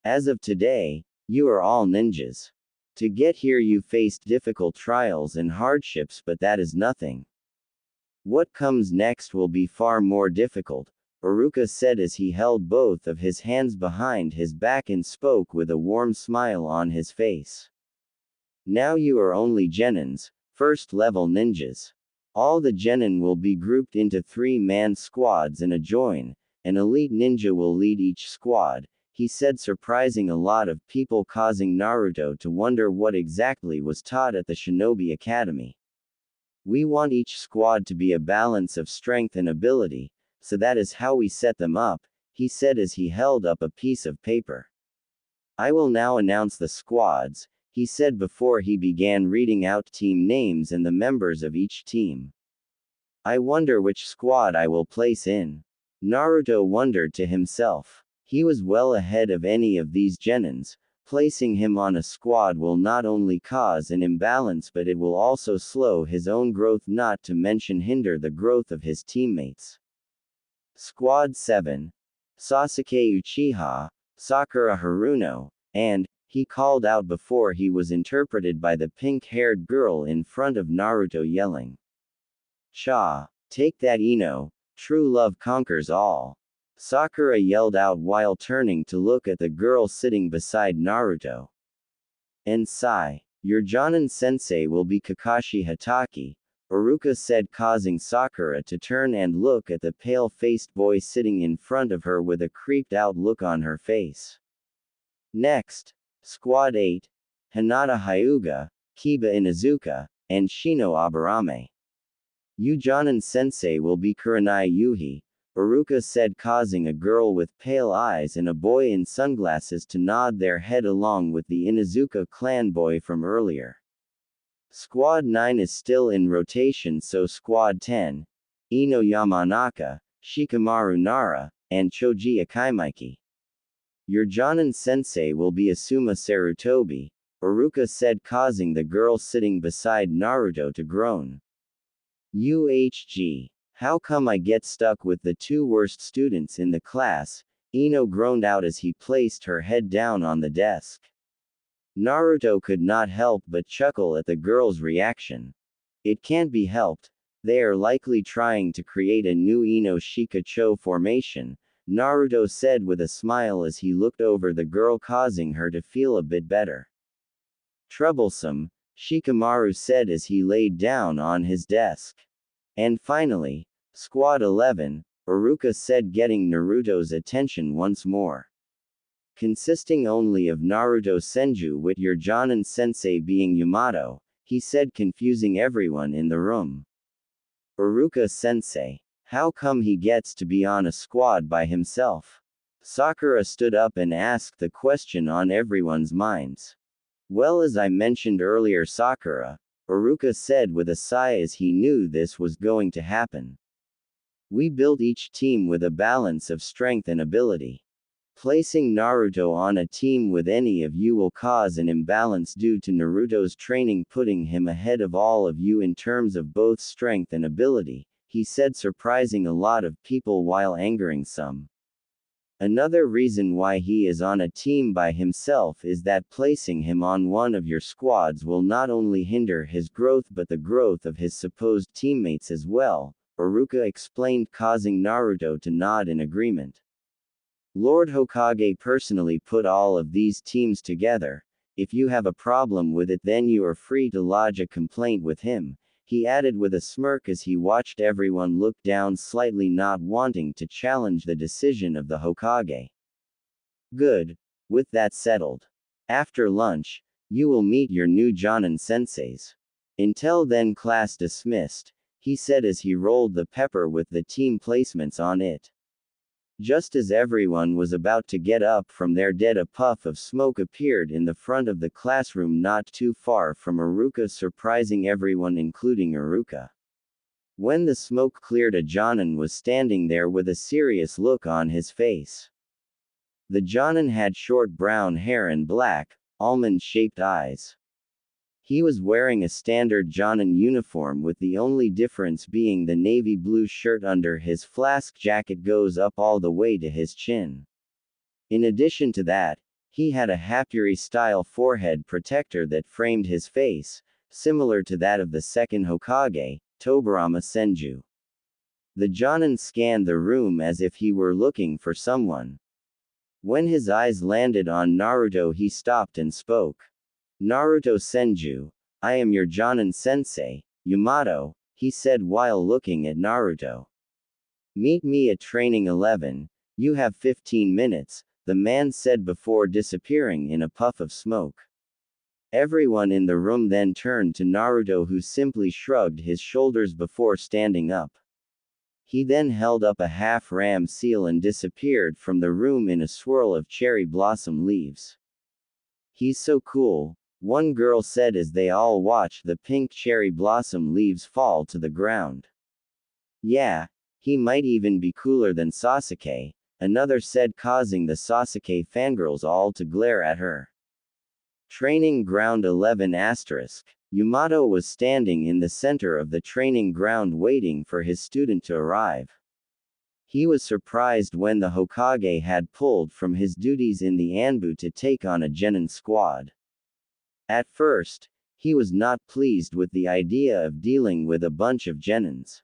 As of today, you are all ninjas. To get here you faced difficult trials and hardships, but that is nothing. What comes next will be far more difficult, Iruka said as he held both of his hands behind his back and spoke with a warm smile on his face. Now you are only genins, first-level ninjas. All the genin will be grouped into 3-man squads and an elite ninja will lead each squad, he said, surprising a lot of people, causing Naruto to wonder what exactly was taught at the Shinobi Academy. We want each squad to be a balance of strength and ability, so that is how we set them up, he said as he held up a piece of paper. I will now announce the squads, he said before he began reading out team names and the members of each team. I wonder which squad I will place in. Naruto wondered to himself. He was well ahead of any of these genins. Placing him on a squad will not only cause an imbalance, but it will also slow his own growth, not to mention hinder the growth of his teammates. Squad 7. Sasuke Uchiha, Sakura Haruno, and, he called out before he was interpreted by the pink-haired girl in front of Naruto, yelling. Cha! Take that Ino, true love conquers all. Sakura yelled out while turning to look at the girl sitting beside Naruto. And sigh. Your Jonin-sensei will be Kakashi Hatake, Iruka said, causing Sakura to turn and look at the pale-faced boy sitting in front of her with a creeped-out look on her face. Next, Squad 8, Hinata Hyuga, Kiba Inuzuka, and Shino Aburame. You Jonin-sensei will be Kurenai Yuhi, Iruka said, causing a girl with pale eyes and a boy in sunglasses to nod their head along with the Inuzuka clan boy from earlier. Squad 9 is still in rotation, so Squad 10, Ino Yamanaka, Shikamaru Nara, and Choji Akaimaiki. Your Jonin-sensei will be Asuma Sarutobi, Iruka said, causing the girl sitting beside Naruto to groan. UHG. How come I get stuck with the two worst students in the class? Ino groaned out as he placed her head down on the desk. Naruto could not help but chuckle at the girl's reaction. It can't be helped. They are likely trying to create a new Ino Shikacho formation, Naruto said with a smile as he looked over the girl, causing her to feel a bit better. Troublesome, Shikamaru said as he laid down on his desk. And finally, Squad 11, Iruka said, getting Naruto's attention once more. Consisting only of Naruto Senju with your Jonin-sensei being Yamato, he said, confusing everyone in the room. Iruka-sensei. How come he gets to be on a squad by himself? Sakura stood up and asked the question on everyone's minds. Well, as I mentioned earlier, Sakura, Iruka said with a sigh as he knew this was going to happen. We built each team with a balance of strength and ability. Placing Naruto on a team with any of you will cause an imbalance due to Naruto's training, putting him ahead of all of you in terms of both strength and ability, he said, surprising a lot of people while angering some. Another reason why he is on a team by himself is that placing him on one of your squads will not only hinder his growth but the growth of his supposed teammates as well, Iruka explained, causing Naruto to nod in agreement. Lord Hokage personally put all of these teams together. If you have a problem with it, then you are free to lodge a complaint with him, he added with a smirk as he watched everyone look down slightly, not wanting to challenge the decision of the Hokage. Good. With that settled. After lunch, you will meet your new Jonin-senseis. Until then, class dismissed, he said as he rolled the pepper with the team placements on it. Just as everyone was about to get up from their dead, a puff of smoke appeared in the front of the classroom not too far from Iruka, surprising everyone including Iruka. When the smoke cleared, a Jonin was standing there with a serious look on his face. The Jonin had short brown hair and black, almond-shaped eyes. He was wearing a standard Jonin uniform, with the only difference being the navy blue shirt under his flask jacket goes up all the way to his chin. In addition to that, he had a Hapuri-style forehead protector that framed his face, similar to that of the second Hokage, Tobirama Senju. The Jonin scanned the room as if he were looking for someone. When his eyes landed on Naruto, he stopped and spoke. Naruto Senju, I am your Jonin-sensei, Yamato, he said while looking at Naruto. Meet me at Training 11, you have 15 minutes, the man said before disappearing in a puff of smoke. Everyone in the room then turned to Naruto, who simply shrugged his shoulders before standing up. He then held up a half-ram seal and disappeared from the room in a swirl of cherry blossom leaves. He's so cool, one girl said as they all watched the pink cherry blossom leaves fall to the ground. Yeah, he might even be cooler than Sasuke, another said, causing the Sasuke fangirls all to glare at her. Training Ground 11 *. Yamato was standing in the center of the training ground waiting for his student to arrive. He was surprised when the Hokage had pulled from his duties in the Anbu to take on a genin squad. At first, he was not pleased with the idea of dealing with a bunch of genins.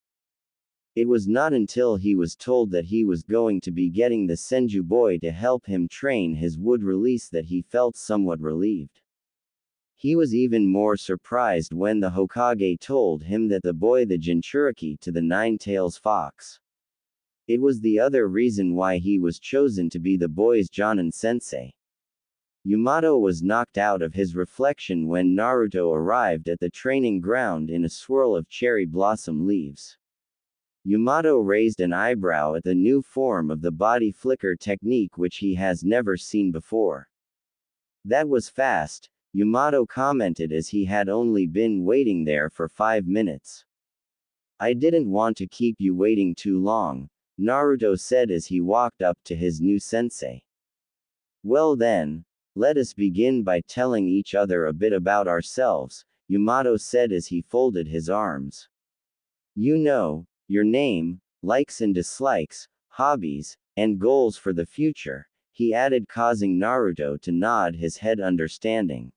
It was not until he was told that he was going to be getting the Senju boy to help him train his wood release that he felt somewhat relieved. He was even more surprised when the Hokage told him that the boy the Jinchuriki to the Nine-Tails Fox. It was the other reason why he was chosen to be the boy's Jonin sensei. Yamato was knocked out of his reflection when Naruto arrived at the training ground in a swirl of cherry blossom leaves. Yamato raised an eyebrow at the new form of the body flicker technique which he has never seen before. That was fast, Yamato commented as he had only been waiting there for 5 minutes. I didn't want to keep you waiting too long, Naruto said as he walked up to his new sensei. Well then, let us begin by telling each other a bit about ourselves, Yamato said as he folded his arms. You know, your name, likes and dislikes, hobbies, and goals for the future, he added, causing Naruto to nod his head understanding.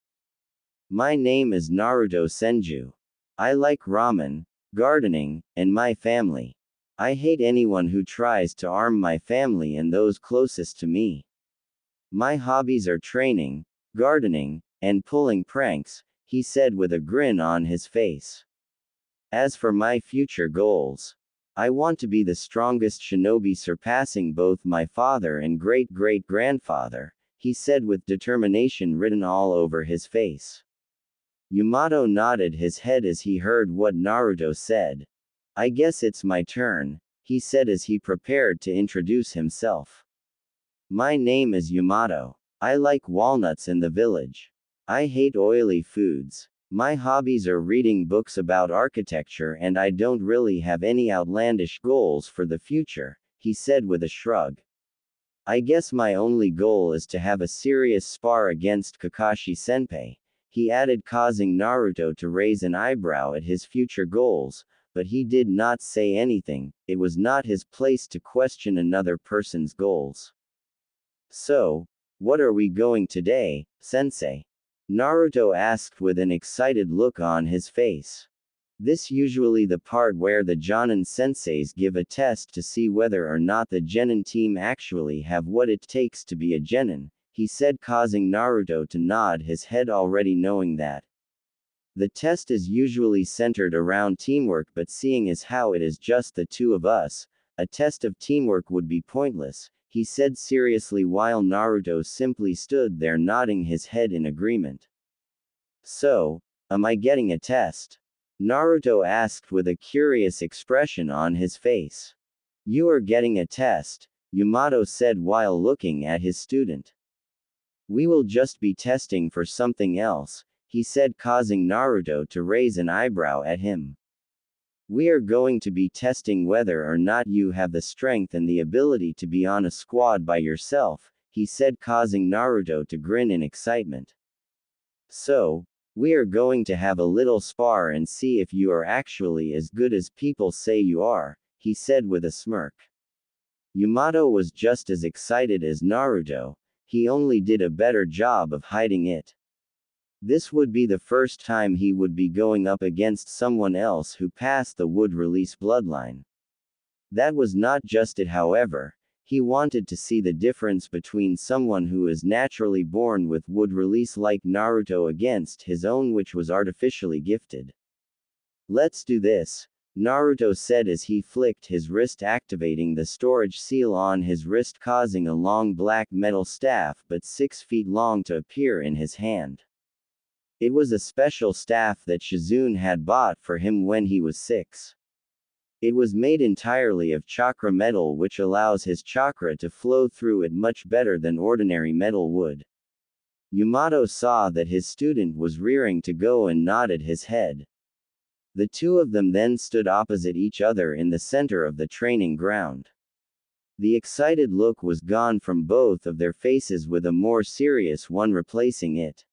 My name is Naruto Senju. I like ramen, gardening, and my family. I hate anyone who tries to harm my family and those closest to me. My hobbies are training, gardening, and pulling pranks, he said with a grin on his face. As for my future goals, I want to be the strongest shinobi surpassing both my father and great-great-grandfather, he said with determination written all over his face. Yamato nodded his head as he heard what Naruto said. I guess it's my turn, he said as he prepared to introduce himself. My name is Yamato. I like walnuts in the village. I hate oily foods. My hobbies are reading books about architecture and I don't really have any outlandish goals for the future, he said with a shrug. I guess my only goal is to have a serious spar against Kakashi-senpai, he added, causing Naruto to raise an eyebrow at his future goals, but he did not say anything. It was not his place to question another person's goals. So, what are we going today, sensei? Naruto asked with an excited look on his face. This usually the part where the Jonin senseis give a test to see whether or not the Genin team actually have what it takes to be a Genin, he said, causing Naruto to nod his head already knowing that. The test is usually centered around teamwork, but seeing as how it is just the two of us, a test of teamwork would be pointless, he said seriously while Naruto simply stood there nodding his head in agreement. So, am I getting a test? Naruto asked with a curious expression on his face. You are getting a test, Yamato said while looking at his student. We will just be testing for something else, he said, causing Naruto to raise an eyebrow at him. We are going to be testing whether or not you have the strength and the ability to be on a squad by yourself, he said, causing Naruto to grin in excitement. So, we are going to have a little spar and see if you are actually as good as people say you are, he said with a smirk. Yamato was just as excited as Naruto, he only did a better job of hiding it. This would be the first time he would be going up against someone else who passed the wood release bloodline. That was not just it, however, he wanted to see the difference between someone who is naturally born with wood release like Naruto against his own which was artificially gifted. Let's do this, Naruto said as he flicked his wrist, activating the storage seal on his wrist, causing a long black metal staff but 6 feet long to appear in his hand. It was a special staff that Shizune had bought for him when he was 6. It was made entirely of chakra metal, which allows his chakra to flow through it much better than ordinary metal would. Yamato saw that his student was rearing to go and nodded his head. The two of them then stood opposite each other in the center of the training ground. The excited look was gone from both of their faces, with a more serious one replacing it.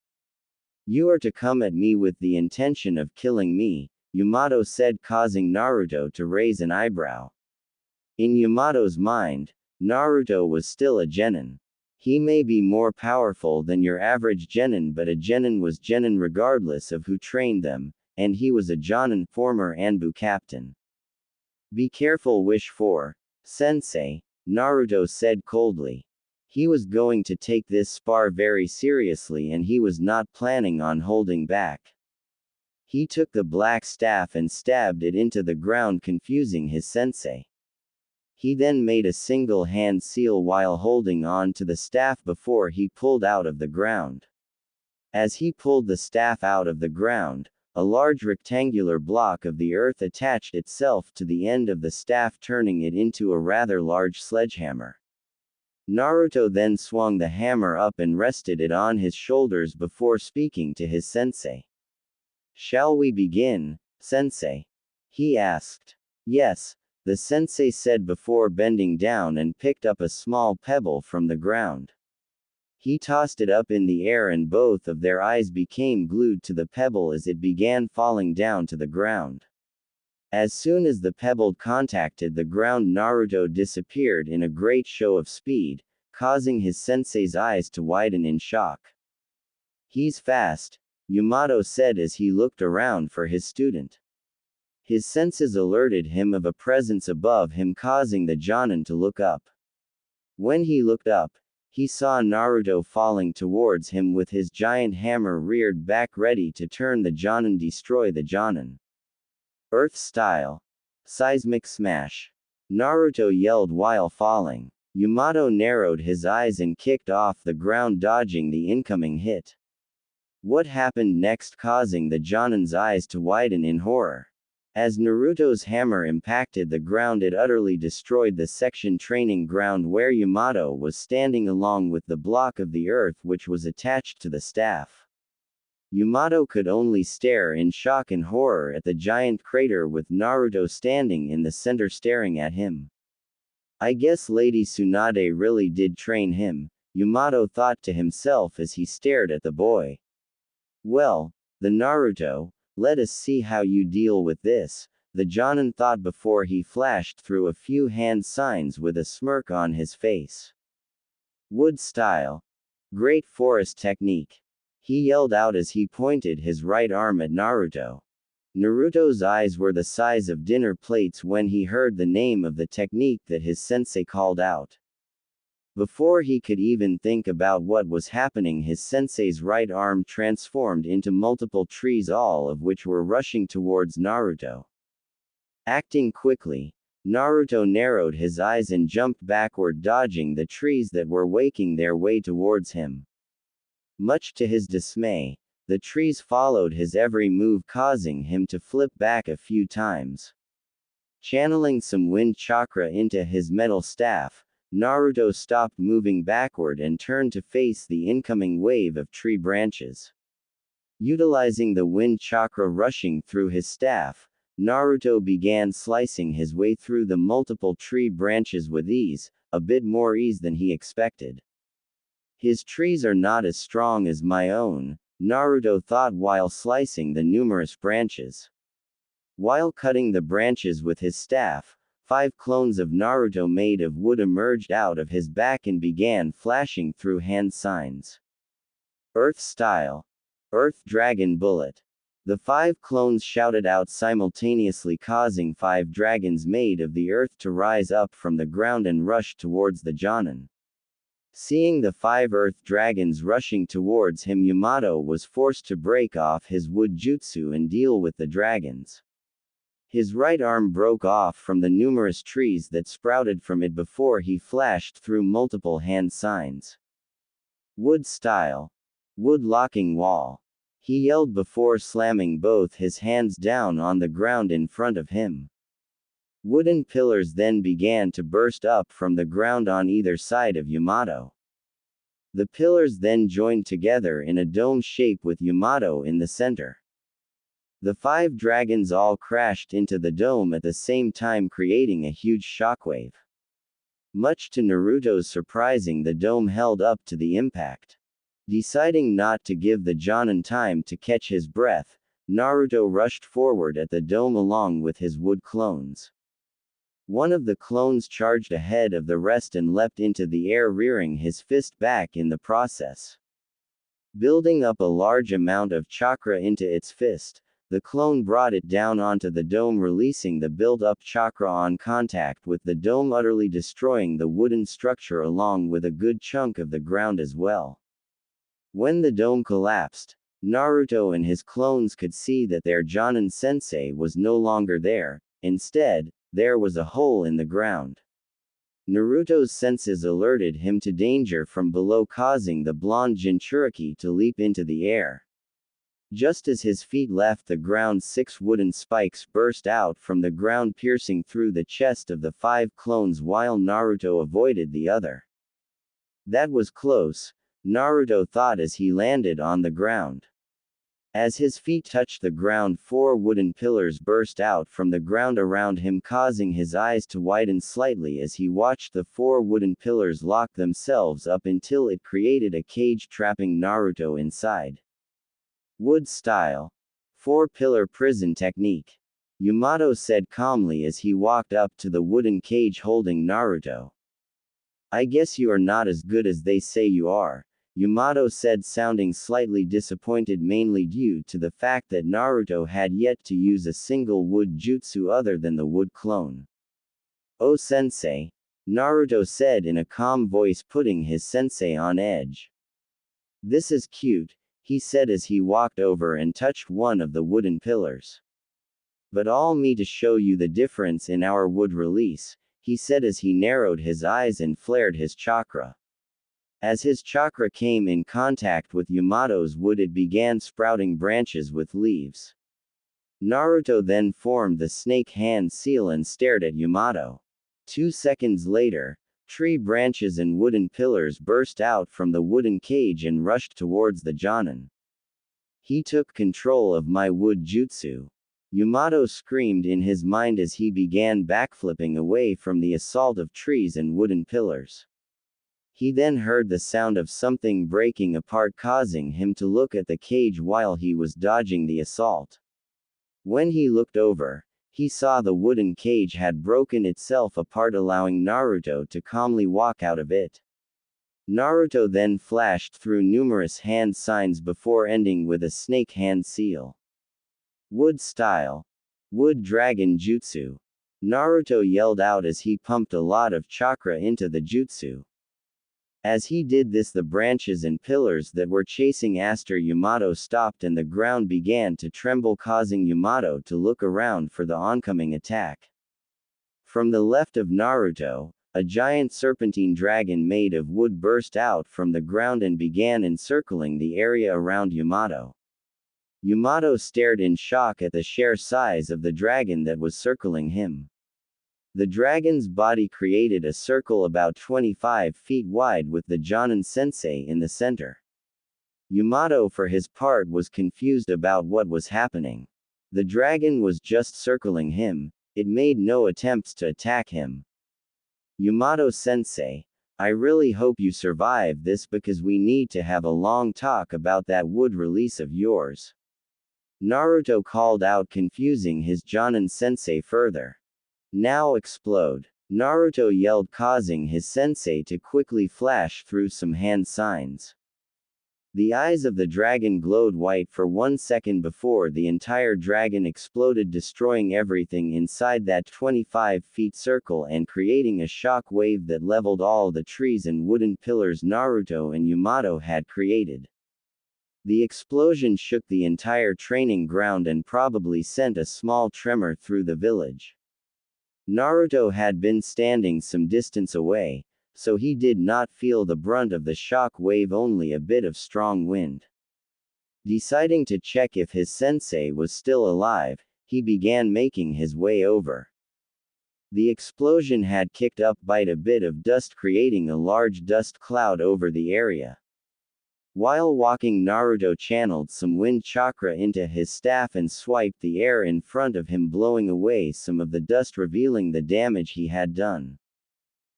You are to come at me with the intention of killing me, Yamato said, causing Naruto to raise an eyebrow. In Yamato's mind, Naruto was still a genin. He may be more powerful than your average genin, but a genin was genin regardless of who trained them, and he was a jonin, former Anbu captain. Be careful, wish for, sensei, Naruto said coldly. He was going to take this spar very seriously and he was not planning on holding back. He took the black staff and stabbed it into the ground, confusing his sensei. He then made a single hand seal while holding on to the staff before he pulled out of the ground. As he pulled the staff out of the ground, a large rectangular block of the earth attached itself to the end of the staff, turning it into a rather large sledgehammer. Naruto then swung the hammer up and rested it on his shoulders before speaking to his sensei. Shall we begin, sensei? He asked. Yes, the sensei said before bending down and picked up a small pebble from the ground. He tossed it up in the air and both of their eyes became glued to the pebble as it began falling down to the ground. As soon as the pebble contacted the ground, Naruto disappeared in a great show of speed, causing his sensei's eyes to widen in shock. He's fast, Yamato said as he looked around for his student. His senses alerted him of a presence above him, causing the Jonin to look up. When he looked up, he saw Naruto falling towards him with his giant hammer reared back, ready to turn the Jonin, destroy the Jonin. Earth style. Seismic smash. Naruto yelled while falling. Yamato narrowed his eyes and kicked off the ground, dodging the incoming hit. What happened next, causing the Jonin's eyes to widen in horror? As Naruto's hammer impacted the ground, it utterly destroyed the section training ground where Yamato was standing, along with the block of the earth which was attached to the staff. Yamato could only stare in shock and horror at the giant crater with Naruto standing in the center staring at him. I guess Lady Tsunade really did train him, Yamato thought to himself as he stared at the boy. Well, the Naruto, let us see how you deal with this, the Jonin thought before he flashed through a few hand signs with a smirk on his face. Wood style. Great forest technique. He yelled out as he pointed his right arm at Naruto. Naruto's eyes were the size of dinner plates when he heard the name of the technique that his sensei called out. Before he could even think about what was happening, his sensei's right arm transformed into multiple trees, all of which were rushing towards Naruto. Acting quickly, Naruto narrowed his eyes and jumped backward, dodging the trees that were making their way towards him. Much to his dismay, the trees followed his every move, causing him to flip back a few times. Channeling some wind chakra into his metal staff, Naruto stopped moving backward and turned to face the incoming wave of tree branches. Utilizing the wind chakra rushing through his staff, Naruto began slicing his way through the multiple tree branches with ease, a bit more ease than he expected. His trees are not as strong as my own, Naruto thought while slicing the numerous branches. While cutting the branches with his staff, 5 clones of Naruto made of wood emerged out of his back and began flashing through hand signs. Earth style. Earth Dragon Bullet. The 5 clones shouted out simultaneously, causing 5 dragons made of the earth to rise up from the ground and rush towards the Jonin. Seeing the 5 earth dragons rushing towards him, Yamato was forced to break off his wood jutsu and deal with the dragons. His right arm broke off from the numerous trees that sprouted from it before he flashed through multiple hand signs. Wood style. Wood locking wall. He yelled before slamming both his hands down on the ground in front of him. Wooden pillars then began to burst up from the ground on either side of Yamato. The pillars then joined together in a dome shape with Yamato in the center. The 5 dragons all crashed into the dome at the same time, creating a huge shockwave. Much to Naruto's surprising, the dome held up to the impact. Deciding not to give the Jonin time to catch his breath, Naruto rushed forward at the dome along with his wood clones. One of the clones charged ahead of the rest and leapt into the air, rearing his fist back in the process. Building up a large amount of chakra into its fist, the clone brought it down onto the dome, releasing the built-up chakra on contact with the dome, utterly destroying the wooden structure along with a good chunk of the ground as well. When the dome collapsed, Naruto and his clones could see that their Jonin sensei was no longer there. Instead, there was a hole in the ground. Naruto's senses alerted him to danger from below, causing the blonde Jinchuriki to leap into the air. Just as his feet left the ground, 6 wooden spikes burst out from the ground, piercing through the chest of the 5 clones while Naruto avoided the other. That was close, Naruto thought as he landed on the ground. As his feet touched the ground, 4 wooden pillars burst out from the ground around him, causing his eyes to widen slightly as he watched the 4 wooden pillars lock themselves up until it created a cage, trapping Naruto inside. Wood style. 4-pillar prison technique. Yamato said calmly as he walked up to the wooden cage holding Naruto. I guess you are not as good as they say you are, Yamato said, sounding slightly disappointed, mainly due to the fact that Naruto had yet to use a single wood jutsu other than the wood clone. Oh sensei, Naruto said in a calm voice, putting his sensei on edge. This is cute, he said as he walked over and touched one of the wooden pillars. But all me to show you the difference in our wood release, he said as he narrowed his eyes and flared his chakra. As his chakra came in contact with Yamato's wood, it began sprouting branches with leaves. Naruto then formed the snake hand seal and stared at Yamato. 2 seconds later, tree branches and wooden pillars burst out from the wooden cage and rushed towards the Jonin. He took control of my wood jutsu. Yamato screamed in his mind as he began backflipping away from the assault of trees and wooden pillars. He then heard the sound of something breaking apart, causing him to look at the cage while he was dodging the assault. When he looked over, he saw the wooden cage had broken itself apart, allowing Naruto to calmly walk out of it. Naruto then flashed through numerous hand signs before ending with a snake hand seal. Wood style. Wood dragon jutsu. Naruto yelled out as he pumped a lot of chakra into the jutsu. As he did this, the branches and pillars that were chasing after Yamato stopped and the ground began to tremble, causing Yamato to look around for the oncoming attack. From the left of Naruto, a giant serpentine dragon made of wood burst out from the ground and began encircling the area around Yamato. Yamato stared in shock at the sheer size of the dragon that was circling him. The dragon's body created a circle about 25 feet wide with the Jonin sensei in the center. Yamato, for his part, was confused about what was happening. The dragon was just circling him, it made no attempts to attack him. Yamato sensei, I really hope you survive this, because we need to have a long talk about that wood release of yours. Naruto called out, confusing his Jonin sensei further. Now explode! Naruto yelled, causing his sensei to quickly flash through some hand signs. The eyes of the dragon glowed white for 1 second before the entire dragon exploded, destroying everything inside that 25 feet circle and creating a shock wave that leveled all the trees and wooden pillars Naruto and Yamato had created. The explosion shook the entire training ground and probably sent a small tremor through the village. Naruto had been standing some distance away, so he did not feel the brunt of the shock wave, only a bit of strong wind. Deciding to check if his sensei was still alive, he began making his way over. The explosion had kicked up quite a bit of dust, creating a large dust cloud over the area. While walking, Naruto channeled some wind chakra into his staff and swiped the air in front of him, blowing away some of the dust, revealing the damage he had done.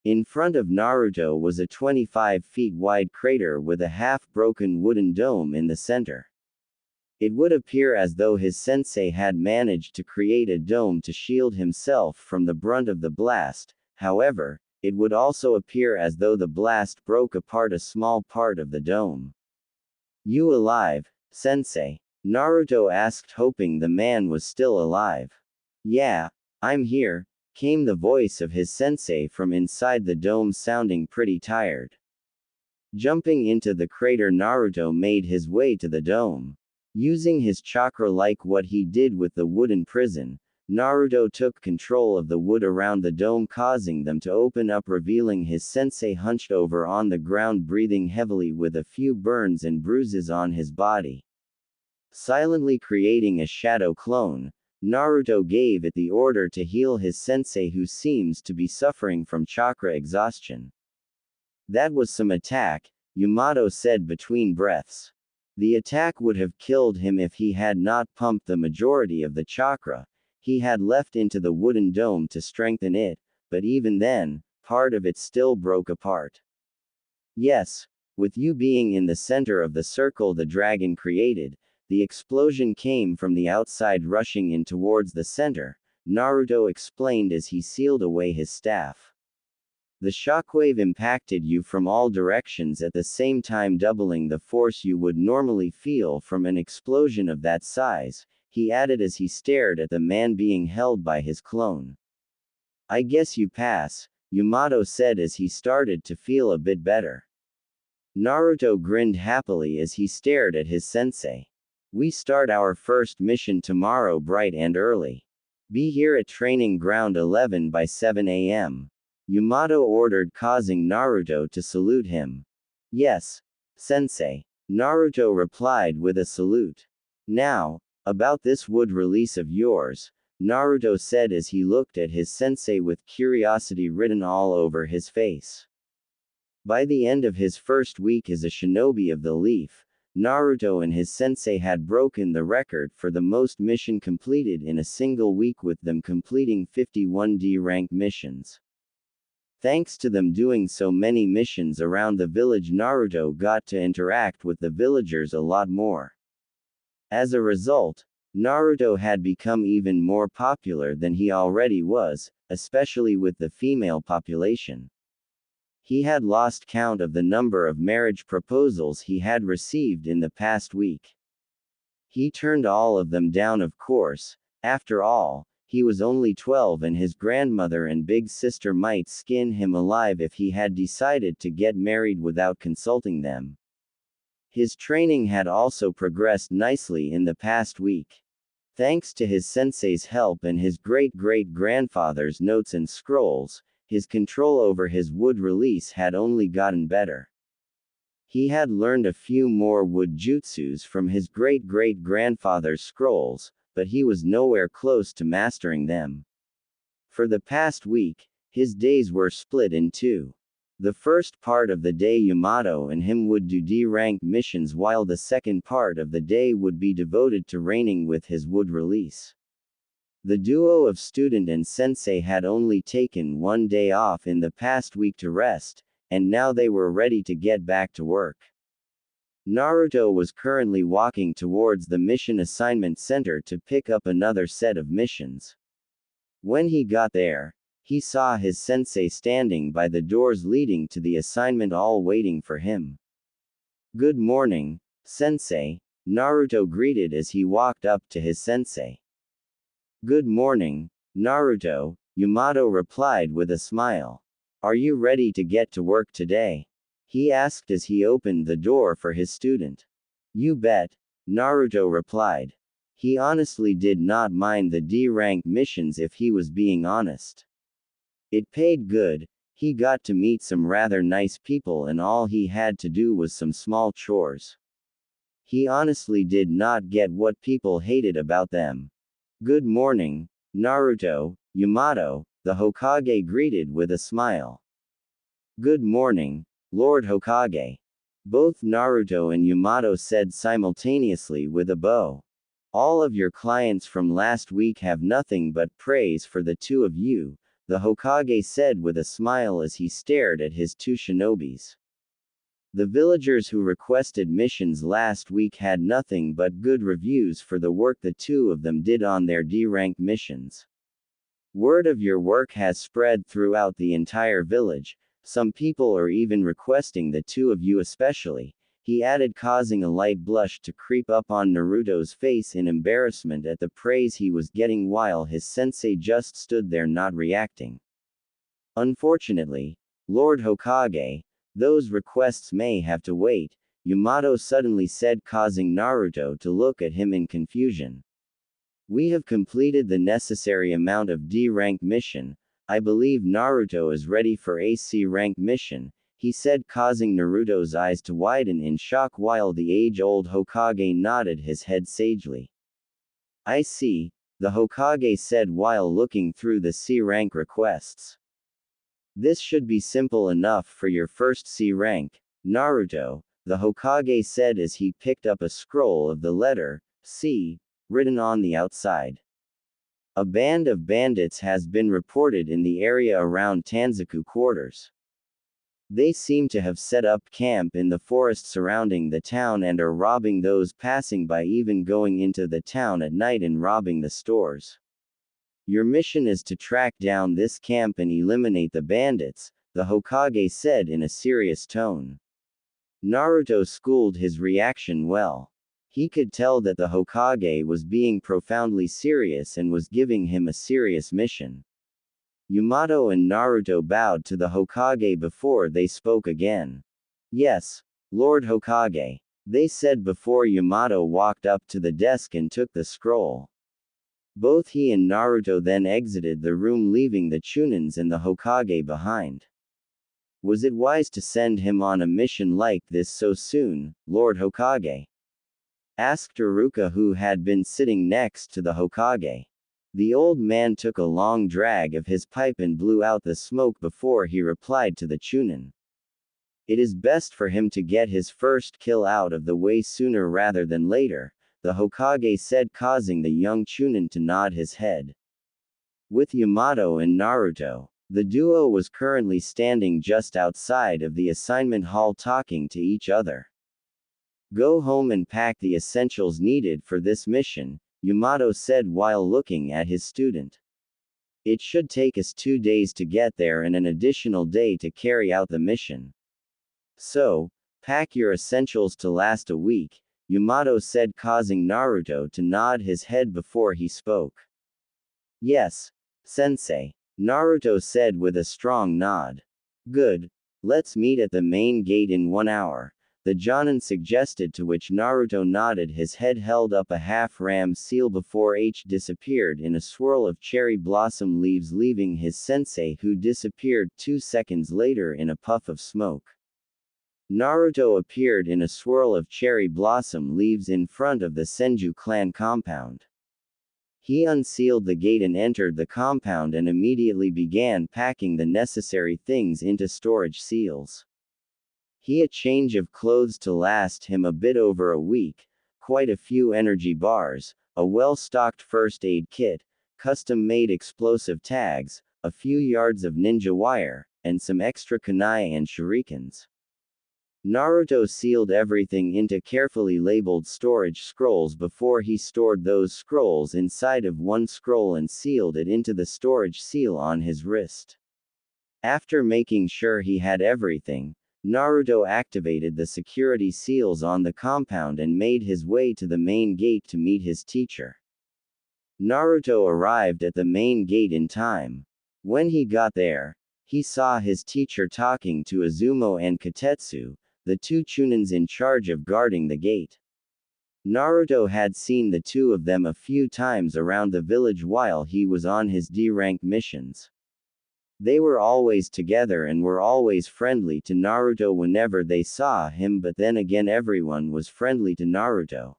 In front of Naruto was a 25 feet wide crater with a half-broken wooden dome in the center. It would appear as though his sensei had managed to create a dome to shield himself from the brunt of the blast. However, it would also appear as though the blast broke apart a small part of the dome. You alive, sensei? Naruto asked, hoping the man was still alive. Yeah, I'm here, came the voice of his sensei from inside the dome, sounding pretty tired. Jumping into the crater, Naruto made his way to the dome. Using his chakra like what he did with the wooden prison, Naruto took control of the wood around the dome, causing them to open up, revealing his sensei hunched over on the ground, breathing heavily with a few burns and bruises on his body. Silently creating a shadow clone, Naruto gave it the order to heal his sensei, who seems to be suffering from chakra exhaustion. That was some attack, Yamato said between breaths. The attack would have killed him if he had not pumped the majority of the chakra he had left into the wooden dome to strengthen it, but even then, part of it still broke apart. Yes, with you being in the center of the circle the dragon created, the explosion came from the outside, rushing in towards the center, Naruto explained as he sealed away his staff. The shockwave impacted you from all directions at the same time, doubling the force you would normally feel from an explosion of that size, he added as he stared at the man being held by his clone. I guess you pass, Yamato said as he started to feel a bit better. Naruto grinned happily as he stared at his sensei. We start our first mission tomorrow bright and early. Be here at training ground 11 by 7 a.m. Yamato ordered, causing Naruto to salute him. Yes, sensei. Naruto replied with a salute. Now, about this wood release of yours, Naruto said as he looked at his sensei with curiosity written all over his face. By the end of his first week as a shinobi of the leaf, Naruto and his sensei had broken the record for the most mission completed in a single week, with them completing 51 D-rank missions. Thanks to them doing so many missions around the village, Naruto got to interact with the villagers a lot more. As a result, Naruto had become even more popular than he already was, especially with the female population. He had lost count of the number of marriage proposals he had received in the past week. He turned all of them down, of course. After all, he was only 12 and his grandmother and big sister might skin him alive if he had decided to get married without consulting them. His training had also progressed nicely in the past week. Thanks to his sensei's help and his great-great-grandfather's notes and scrolls, his control over his wood release had only gotten better. He had learned a few more wood jutsus from his great-great-grandfather's scrolls, but he was nowhere close to mastering them. For the past week, his days were split in two. The first part of the day Yamato and him would do D-rank missions, while the second part of the day would be devoted to training with his wood release. The duo of student and sensei had only taken one day off in the past week to rest, and now they were ready to get back to work. Naruto was currently walking towards the mission assignment center to pick up another set of missions. When he got there, he saw his sensei standing by the doors leading to the assignment, all waiting for him. Good morning, sensei, Naruto greeted as he walked up to his sensei. Good morning, Naruto, Yamato replied with a smile. Are you ready to get to work today? He asked as he opened the door for his student. You bet, Naruto replied. He honestly did not mind the D-rank missions, if he was being honest. It paid good, he got to meet some rather nice people and all he had to do was some small chores. He honestly did not get what people hated about them. Good morning, Naruto, Yamato, the Hokage greeted with a smile. Good morning, Lord Hokage. Both Naruto and Yamato said simultaneously with a bow. All of your clients from last week have nothing but praise for the two of you, the Hokage said with a smile as he stared at his two shinobis. The villagers who requested missions last week had nothing but good reviews for the work the two of them did on their D-rank missions. Word of your work has spread throughout the entire village. Some people are even requesting the two of you especially, he added, causing a light blush to creep up on Naruto's face in embarrassment at the praise he was getting while his sensei just stood there not reacting. Unfortunately, Lord Hokage, those requests may have to wait, Yamato suddenly said, causing Naruto to look at him in confusion. We have completed the necessary amount of D-rank mission. I believe Naruto is ready for a C-rank mission, he said, causing Naruto's eyes to widen in shock while the age-old Hokage nodded his head sagely. I see, the Hokage said while looking through the C-rank requests. This should be simple enough for your first C rank, Naruto, the Hokage said as he picked up a scroll of the letter C written on the outside. A band of bandits has been reported in the area around Tanzaku quarters. They seem to have set up camp in the forest surrounding the town and are robbing those passing by, even going into the town at night and robbing the stores. Your mission is to track down this camp and eliminate the bandits, the Hokage said in a serious tone. Naruto schooled his reaction well. He could tell that the Hokage was being profoundly serious and was giving him a serious mission. Yamato and Naruto bowed to the Hokage before they spoke again. Yes, Lord Hokage, they said before Yamato walked up to the desk and took the scroll. Both he and Naruto then exited the room, leaving the Chunins and the Hokage behind. Was it wise to send him on a mission like this so soon, Lord Hokage? Asked Iruka, who had been sitting next to the Hokage. The old man took a long drag of his pipe and blew out the smoke before he replied to the Chunin. It is best for him to get his first kill out of the way sooner rather than later, the Hokage said, causing the young Chunin to nod his head. With Yamato and Naruto, the duo was currently standing just outside of the assignment hall talking to each other. Go home and pack the essentials needed for this mission, Yamato said while looking at his student. It should take us 2 days to get there and an additional day to carry out the mission. So, pack your essentials to last a week, Yamato said, causing Naruto to nod his head before he spoke. Yes, sensei, Naruto said with a strong nod. Good. Let's meet at the main gate in 1 hour, the Jonin suggested, to which Naruto nodded his head, held up a half-ram seal before H disappeared in a swirl of cherry blossom leaves, leaving his sensei, who disappeared 2 seconds later in a puff of smoke. Naruto appeared in a swirl of cherry blossom leaves in front of the Senju clan compound. He unsealed the gate and entered the compound and immediately began packing the necessary things into storage seals. He had a change of clothes to last him a bit over a week, quite a few energy bars, a well-stocked first aid kit, custom-made explosive tags, a few yards of ninja wire, and some extra kunai and shurikens. Naruto sealed everything into carefully labeled storage scrolls before he stored those scrolls inside of one scroll and sealed it into the storage seal on his wrist. After making sure he had everything, Naruto activated the security seals on the compound and made his way to the main gate to meet his teacher. Naruto arrived at the main gate in time. When he got there, he saw his teacher talking to Izumo and Katetsu, the 2 Chunins in charge of guarding the gate. Naruto had seen the 2 of them a few times around the village while he was on his D-rank missions. They were always together and were always friendly to Naruto whenever they saw him, but then again everyone was friendly to Naruto.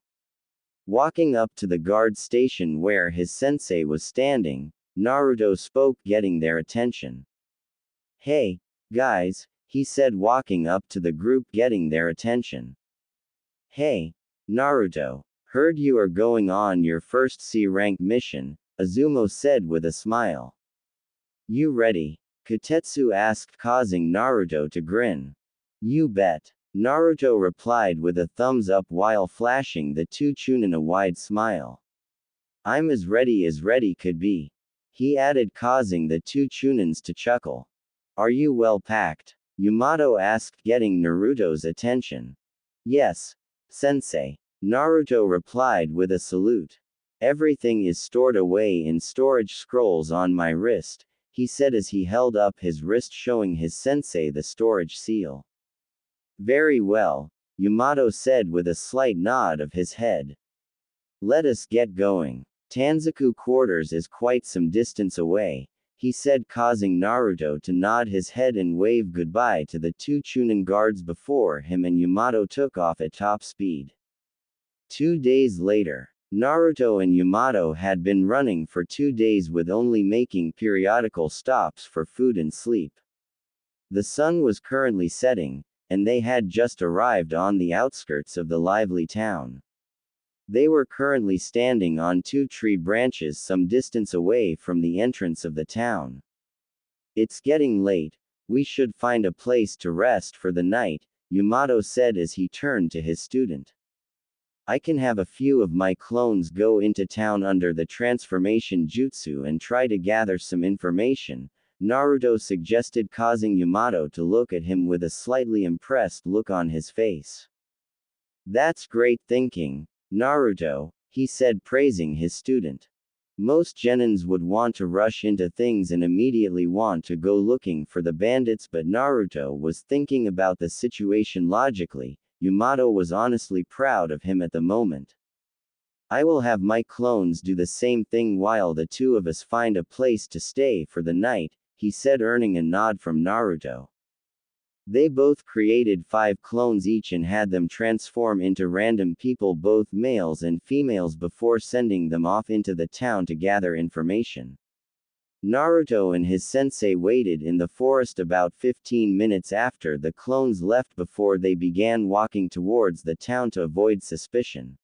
Walking up to the guard station where his sensei was standing, Naruto spoke, getting their attention. Hey, guys, he said, walking up to the group, getting their attention. Hey, Naruto, heard you are going on your first C-rank mission, Izumo said with a smile. You ready? Katetsu asked, causing Naruto to grin. You bet, Naruto replied with a thumbs up while flashing the 2 Chunin a wide smile. I'm as ready could be, he added, causing the 2 Chunins to chuckle. Are you well packed? Yamato asked, getting Naruto's attention. Yes, sensei. Naruto replied with a salute. Everything is stored away in storage scrolls on my wrist, he said as he held up his wrist showing his sensei the storage seal. Very well, Yamato said with a slight nod of his head. Let us get going. Tanzaku quarters is quite some distance away, he said, causing Naruto to nod his head and wave goodbye to the two Chunin guards before him, and Yamato took off at top speed. 2 days later, Naruto and Yamato had been running for 2 days with only making periodical stops for food and sleep. The sun was currently setting, and they had just arrived on the outskirts of the lively town. They were currently standing on 2 tree branches some distance away from the entrance of the town. It's getting late, we should find a place to rest for the night, Yamato said as he turned to his student. I can have a few of my clones go into town under the transformation jutsu and try to gather some information, Naruto suggested, causing Yamato to look at him with a slightly impressed look on his face. That's great thinking, Naruto, he said, praising his student. Most genins would want to rush into things and immediately want to go looking for the bandits, but Naruto was thinking about the situation logically. Yamato was honestly proud of him at the moment. I will have my clones do the same thing while the two of us find a place to stay for the night, he said, earning a nod from Naruto. They both created 5 clones each and had them transform into random people, both males and females, before sending them off into the town to gather information. Naruto and his sensei waited in the forest about 15 minutes after the clones left before they began walking towards the town to avoid suspicion.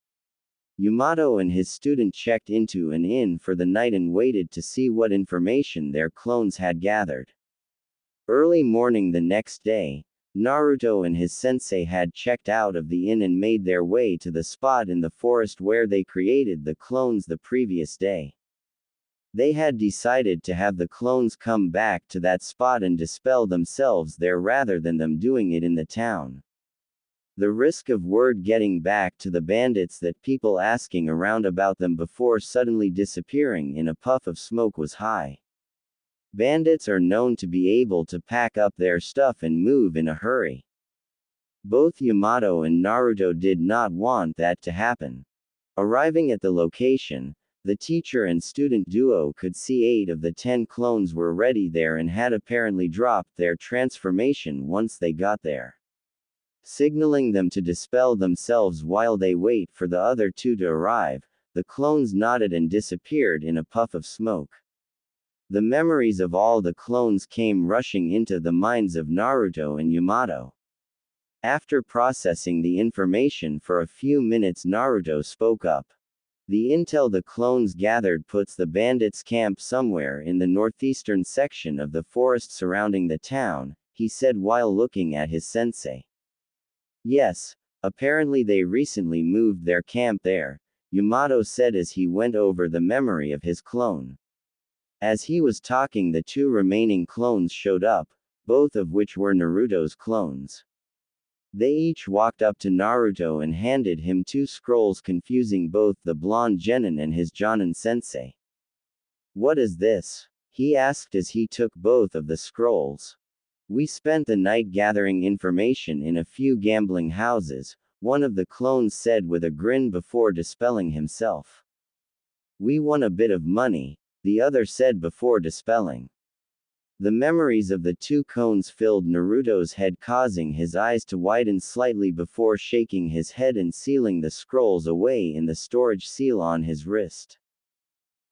Yamato and his student checked into an inn for the night and waited to see what information their clones had gathered. Early morning the next day, Naruto and his sensei had checked out of the inn and made their way to the spot in the forest where they created the clones the previous day. They had decided to have the clones come back to that spot and dispel themselves there rather than them doing it in the town. The risk of word getting back to the bandits that people asking around about them before suddenly disappearing in a puff of smoke was high. Bandits are known to be able to pack up their stuff and move in a hurry. Both Yamato and Naruto did not want that to happen. Arriving at the location, the teacher and student duo could see 8 of the 10 clones were ready there and had apparently dropped their transformation once they got there. Signaling them to dispel themselves while they wait for the other 2 to arrive, the clones nodded and disappeared in a puff of smoke. The memories of all the clones came rushing into the minds of Naruto and Yamato. After processing the information for a few minutes, Naruto spoke up. The intel the clones gathered puts the bandits' camp somewhere in the northeastern section of the forest surrounding the town, he said while looking at his sensei. Yes, apparently they recently moved their camp there, Yamato said as he went over the memory of his clone. As he was talking, the 2 remaining clones showed up, both of which were Naruto's clones. They each walked up to Naruto and handed him 2 scrolls, confusing both the blonde genin and his jonin sensei. What is this? He asked as he took both of the scrolls. We spent the night gathering information in a few gambling houses, one of the clones said with a grin before dispelling himself. We won a bit of money, the other said before dispelling. The memories of the 2 clones filled Naruto's head, causing his eyes to widen slightly before shaking his head and sealing the scrolls away in the storage seal on his wrist.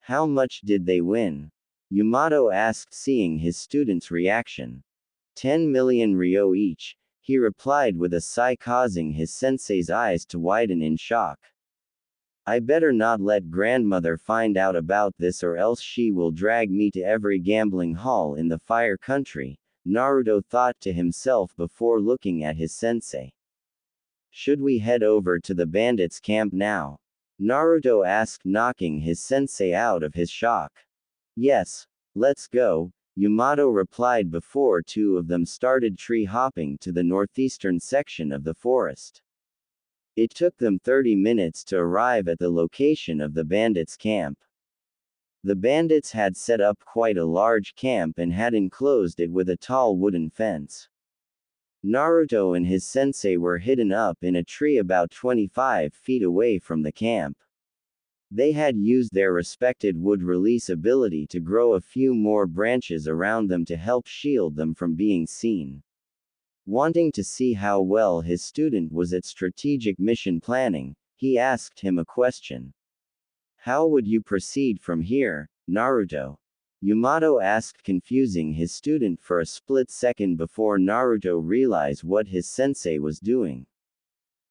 How much did they win? Yamato asked, seeing his student's reaction. 10 million ryo each, he replied with a sigh, causing his sensei's eyes to widen in shock. I better not let grandmother find out about this or else she will drag me to every gambling hall in the Fire Country, Naruto thought to himself before looking at his sensei. Should we head over to the bandits' camp now? Naruto asked, knocking his sensei out of his shock. Yes, let's go, Yamato replied before 2 of them started tree hopping to the northeastern section of the forest. It took them 30 minutes to arrive at the location of the bandits' camp. The bandits had set up quite a large camp and had enclosed it with a tall wooden fence. Naruto and his sensei were hidden up in a tree about 25 feet away from the camp. They had used their respected wood release ability to grow a few more branches around them to help shield them from being seen. Wanting to see how well his student was at strategic mission planning, he asked him a question. How would you proceed from here, Naruto? Yamato asked, confusing his student for a split second before Naruto realized what his sensei was doing.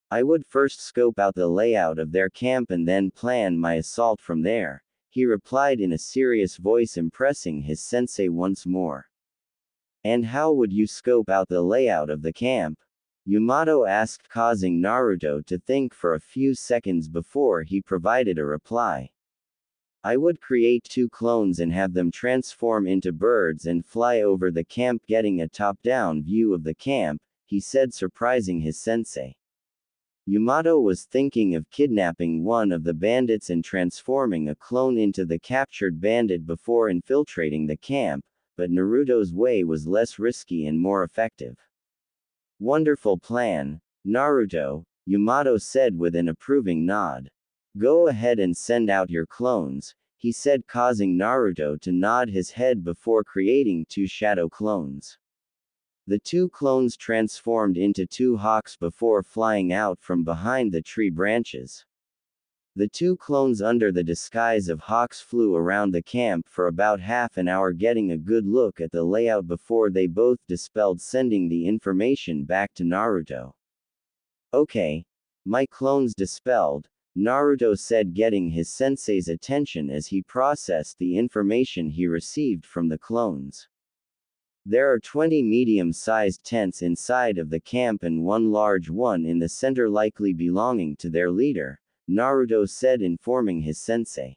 I would first scope out the layout of their camp and then plan my assault from there, he replied in a serious voice, impressing his sensei once more. And how would you scope out the layout of the camp? Yamato asked, causing Naruto to think for a few seconds before he provided a reply. I would create 2 clones and have them transform into birds and fly over the camp, getting a top-down view of the camp, he said, surprising his sensei. Yamato was thinking of kidnapping one of the bandits and transforming a clone into the captured bandit before infiltrating the camp, but Naruto's way was less risky and more effective. Wonderful plan, Naruto, Yamato said with an approving nod. Go ahead and send out your clones, he said, causing Naruto to nod his head before creating 2 shadow clones. The 2 clones transformed into 2 hawks before flying out from behind the tree branches. The 2 clones under the disguise of hawks flew around the camp for about half an hour, getting a good look at the layout before they both dispelled, sending the information back to Naruto. Okay. My clones dispelled, Naruto said, getting his sensei's attention as he processed the information he received from the clones. There are 20 medium-sized tents inside of the camp and 1 large one in the center, likely belonging to their leader, Naruto said, informing his sensei.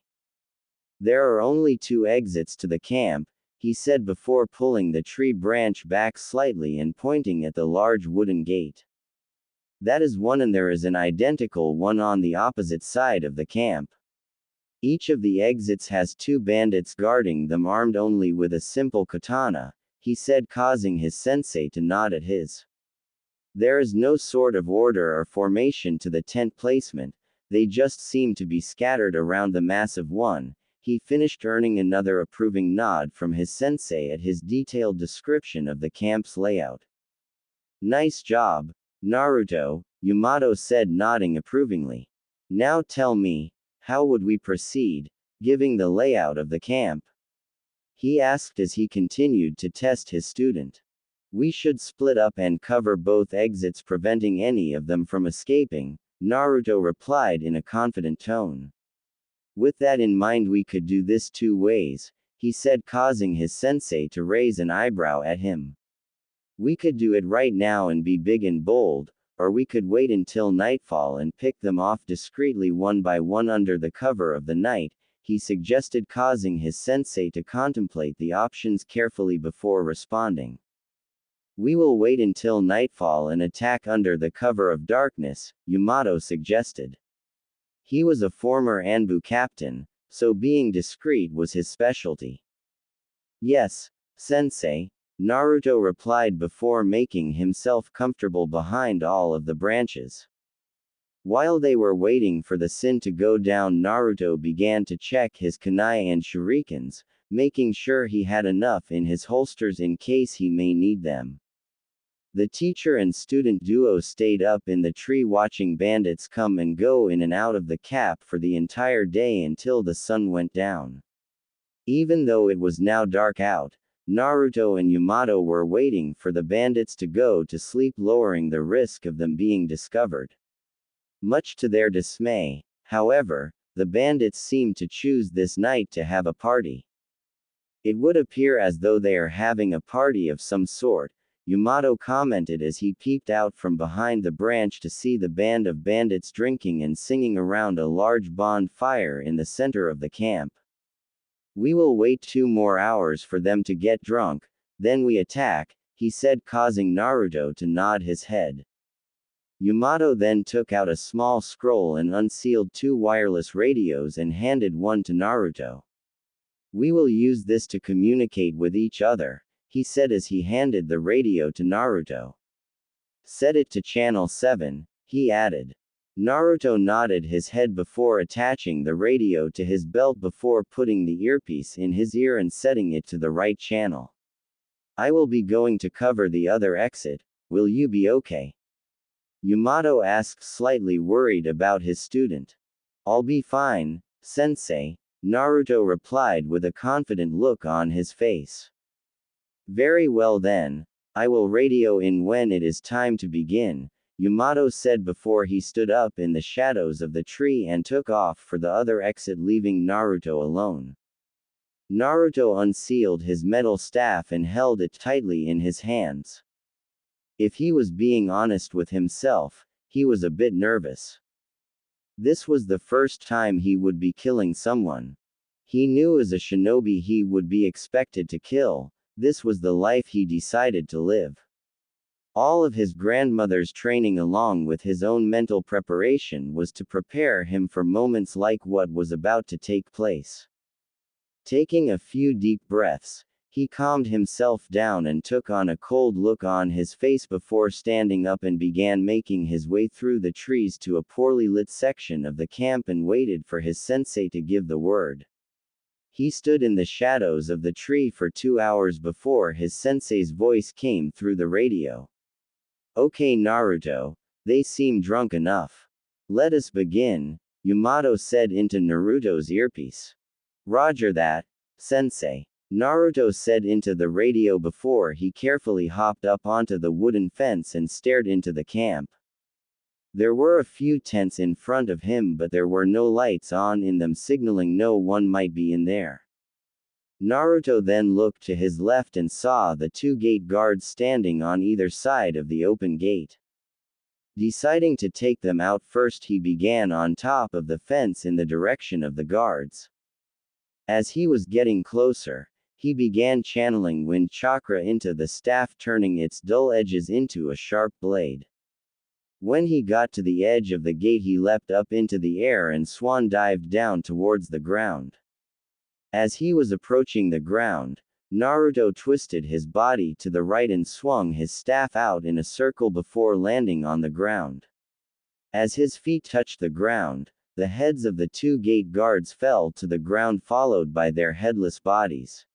There are only 2 exits to the camp, he said before pulling the tree branch back slightly and pointing at the large wooden gate. That is one, and there is an identical one on the opposite side of the camp. Each of the exits has 2 bandits guarding them, armed only with a simple katana, he said, causing his sensei to nod at his. There is no sort of order or formation to the tent placement, they just seem to be scattered around the massive one, he finished, earning another approving nod from his sensei at his detailed description of the camp's layout. Nice job, Naruto, Yamato said, nodding approvingly. Now tell me, how would we proceed, given the layout of the camp? He asked as he continued to test his student. We should split up and cover both exits, preventing any of them from escaping, Naruto replied in a confident tone. With that in mind, we could do this 2 ways, he said, causing his sensei to raise an eyebrow at him. We could do it right now and be big and bold, or we could wait until nightfall and pick them off discreetly one by one under the cover of the night, he suggested, causing his sensei to contemplate the options carefully before responding. We will wait until nightfall and attack under the cover of darkness, Yamato suggested. He was a former Anbu captain, so being discreet was his specialty. Yes, sensei, Naruto replied before making himself comfortable behind all of the branches. While they were waiting for the sun to go down, Naruto began to check his kunai and shurikens, making sure he had enough in his holsters in case he may need them. The teacher and student duo stayed up in the tree watching bandits come and go in and out of the cap for the entire day until the sun went down. Even though it was now dark out, Naruto and Yamato were waiting for the bandits to go to sleep, lowering the risk of them being discovered. Much to their dismay, however, the bandits seemed to choose this night to have a party. It would appear as though they are having a party of some sort, Yamato commented as he peeped out from behind the branch to see the band of bandits drinking and singing around a large bonfire in the center of the camp. We will wait 2 more hours for them to get drunk, then we attack, he said, causing Naruto to nod his head. Yamato then took out a small scroll and unsealed 2 wireless radios and handed one to Naruto. "We will use this to communicate with each other," he said as he handed the radio to Naruto. "Set it to channel 7, he added. Naruto nodded his head before attaching the radio to his belt before putting the earpiece in his ear and setting it to the right channel. "I will be going to cover the other exit, will you be okay?" Yamato asked, slightly worried about his student. "I'll be fine, sensei," Naruto replied with a confident look on his face. "Very well then, I will radio in when it is time to begin," Yamato said before he stood up in the shadows of the tree and took off for the other exit, leaving Naruto alone. Naruto unsealed his metal staff and held it tightly in his hands. If he was being honest with himself, he was a bit nervous. This was the first time he would be killing someone. He knew as a shinobi he would be expected to kill. This was the life he decided to live. All of his grandmother's training along with his own mental preparation was to prepare him for moments like what was about to take place. Taking a few deep breaths, he calmed himself down and took on a cold look on his face before standing up and began making his way through the trees to a poorly lit section of the camp and waited for his sensei to give the word. He stood in the shadows of the tree for 2 hours before his sensei's voice came through the radio. "Okay Naruto, they seem drunk enough. Let us begin," Yamato said into Naruto's earpiece. "Roger that, sensei," Naruto said into the radio before he carefully hopped up onto the wooden fence and stared into the camp. There were a few tents in front of him, but there were no lights on in them, signaling no one might be in there. Naruto then looked to his left and saw the 2 gate guards standing on either side of the open gate. Deciding to take them out first, he began on top of the fence in the direction of the guards. As he was getting closer, he began channeling wind chakra into the staff, turning its dull edges into a sharp blade. When he got to the edge of the gate, he leapt up into the air and swan dived down towards the ground. As he was approaching the ground, Naruto twisted his body to the right and swung his staff out in a circle before landing on the ground. As his feet touched the ground, the heads of the 2 gate guards fell to the ground, followed by their headless bodies.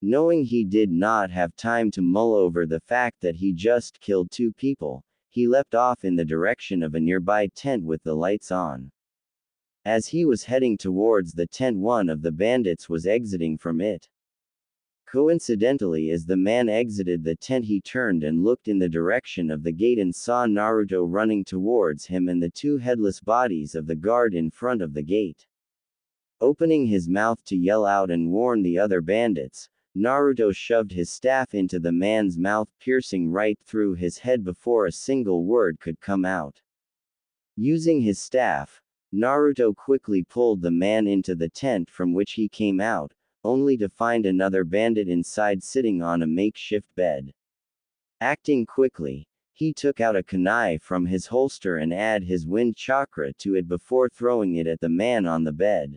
Knowing he did not have time to mull over the fact that he just killed 2 people, he leapt off in the direction of a nearby tent with the lights on. As he was heading towards the tent, one of the bandits was exiting from it. Coincidentally, as the man exited the tent, he turned and looked in the direction of the gate and saw Naruto running towards him and the 2 headless bodies of the guard in front of the gate. Opening his mouth to yell out and warn the other bandits, Naruto shoved his staff into the man's mouth, piercing right through his head before a single word could come out. Using his staff, Naruto quickly pulled the man into the tent from which he came out, only to find another bandit inside sitting on a makeshift bed. Acting quickly, he took out a kunai from his holster and added his wind chakra to it before throwing it at the man on the bed.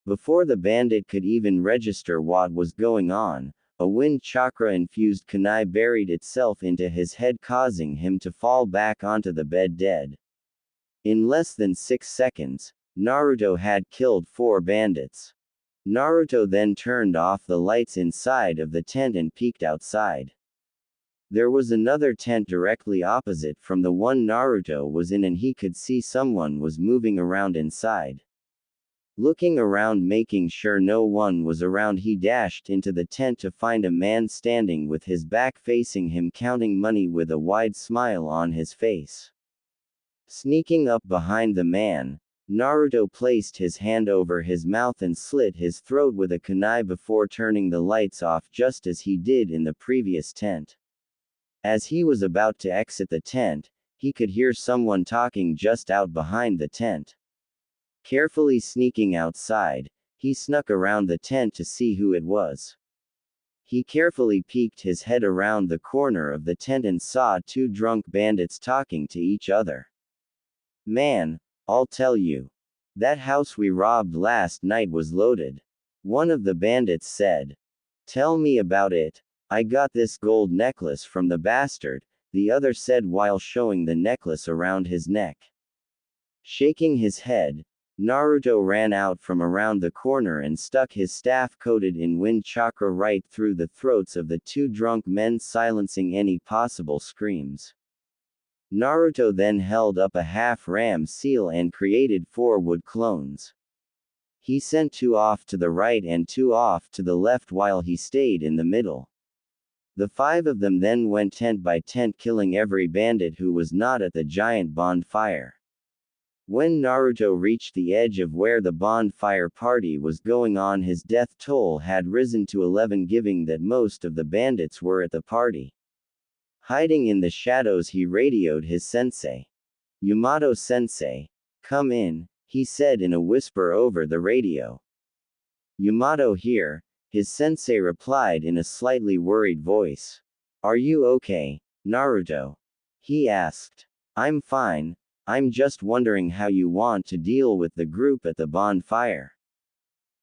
Before the bandit could even register what was going on, a wind chakra-infused kunai buried itself into his head, causing him to fall back onto the bed dead. In less than 6 seconds, Naruto had killed 4 bandits. Naruto then turned off the lights inside of the tent and peeked outside. There was another tent directly opposite from the one Naruto was in, and he could see someone was moving around inside. Looking around, making sure no one was around, he dashed into the tent to find a man standing with his back facing him, counting money with a wide smile on his face. Sneaking up behind the man, Naruto placed his hand over his mouth and slit his throat with a kunai before turning the lights off, just as he did in the previous tent. As he was about to exit the tent, he could hear someone talking just out behind the tent. Carefully sneaking outside, he snuck around the tent to see who it was. He carefully peeked his head around the corner of the tent and saw two drunk bandits talking to each other. "Man, I'll tell you. That house we robbed last night was loaded," one of the bandits said. "Tell me about it. I got this gold necklace from the bastard," the other said while showing the necklace around his neck. Shaking his head, Naruto ran out from around the corner and stuck his staff coated in wind chakra right through the throats of the two drunk men, silencing any possible screams. Naruto then held up a half-ram seal and created 4 wood clones. He sent 2 off to the right and 2 off to the left while he stayed in the middle. The 5 of them then went tent by tent, killing every bandit who was not at the giant bonfire. When Naruto reached the edge of where the bonfire party was going on, his death toll had risen to 11, giving that most of the bandits were at the party. Hiding in the shadows, he radioed his sensei. "Yamato-sensei, come in," he said in a whisper over the radio. "Yamato here," his sensei replied in a slightly worried voice. "Are you okay, Naruto?" he asked. "I'm fine. I'm just wondering how you want to deal with the group at the bonfire,"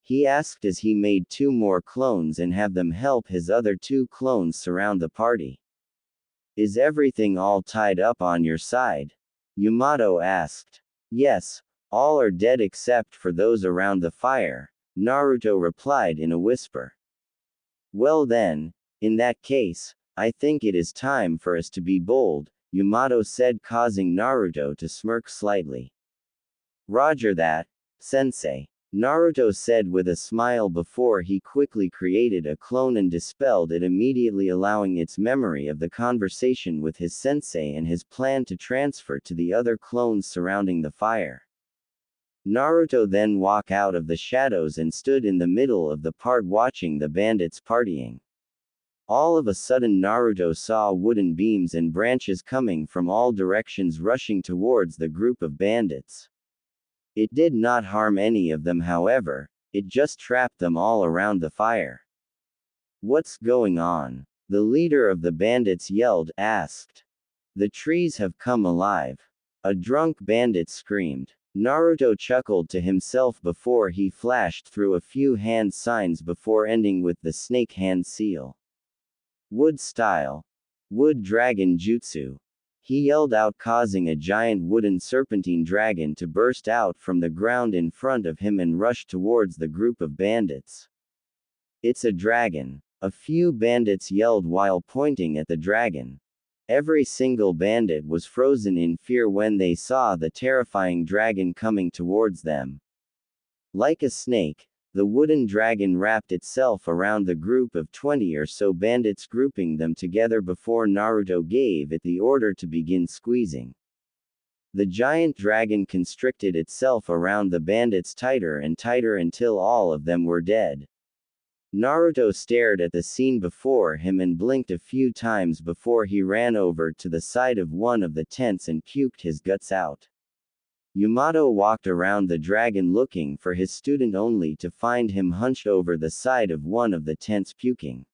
he asked as he made 2 more clones and have them help his other 2 clones surround the party. "Is everything all tied up on your side?" Yamato asked. "Yes, all are dead except for those around the fire," Naruto replied in a whisper. "Well then, in that case, I think it is time for us to be bold," Yamato said, causing Naruto to smirk slightly. "Roger that, sensei," Naruto said with a smile before he quickly created a clone and dispelled it immediately, allowing its memory of the conversation with his sensei and his plan to transfer to the other clones surrounding the fire. Naruto then walked out of the shadows and stood in the middle of the part watching the bandits partying. All of a sudden Naruto saw wooden beams and branches coming from all directions rushing towards the group of bandits. It did not harm any of them, however, it just trapped them all around the fire. "What's going on?" the leader of the bandits asked. "The trees have come alive," a drunk bandit screamed. Naruto chuckled to himself before he flashed through a few hand signs before ending with the snake hand seal. "Wood style. Wood dragon jutsu," he yelled out, causing a giant wooden serpentine dragon to burst out from the ground in front of him and rush towards the group of bandits. "It's a dragon," a few bandits yelled while pointing at the dragon. Every single bandit was frozen in fear when they saw the terrifying dragon coming towards them. Like a snake, the wooden dragon wrapped itself around the group of 20 or so bandits, grouping them together before Naruto gave it the order to begin squeezing. The giant dragon constricted itself around the bandits tighter and tighter until all of them were dead. Naruto stared at the scene before him and blinked a few times before he ran over to the side of one of the tents and puked his guts out. Yamato walked around the dragon looking for his student, only to find him hunched over the side of one of the tents puking.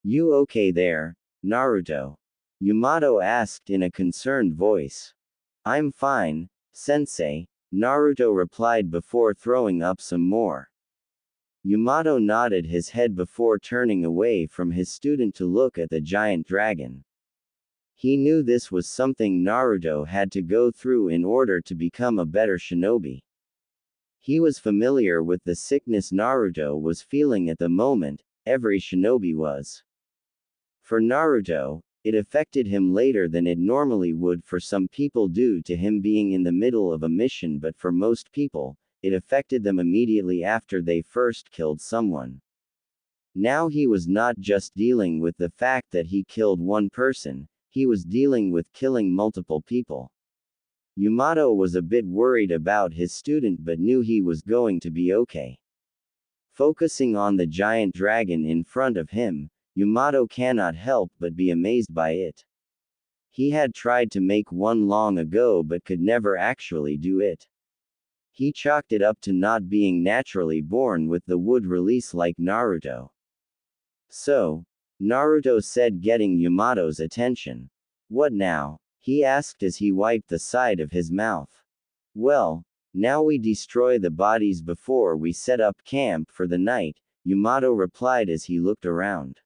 "You okay there, Naruto?" Yamato asked in a concerned voice. "I'm fine, sensei," Naruto replied before throwing up some more. Yamato nodded his head before turning away from his student to look at the giant dragon. He knew this was something Naruto had to go through in order to become a better shinobi. He was familiar with the sickness Naruto was feeling at the moment, every shinobi was. For Naruto, it affected him later than it normally would for some people due to him being in the middle of a mission, but for most people, it affected them immediately after they first killed someone. Now he was not just dealing with the fact that he killed one person, he was dealing with killing multiple people. Yamato was a bit worried about his student but knew he was going to be okay. Focusing on the giant dragon in front of him, Yamato cannot help but be amazed by it. He had tried to make one long ago but could never actually do it. He chalked it up to not being naturally born with the wood release like Naruto. So, Naruto said, getting Yamato's attention. What now? He asked as he wiped the side of his mouth. Well, now we destroy the bodies before we set up camp for the night, Yamato replied as he looked around.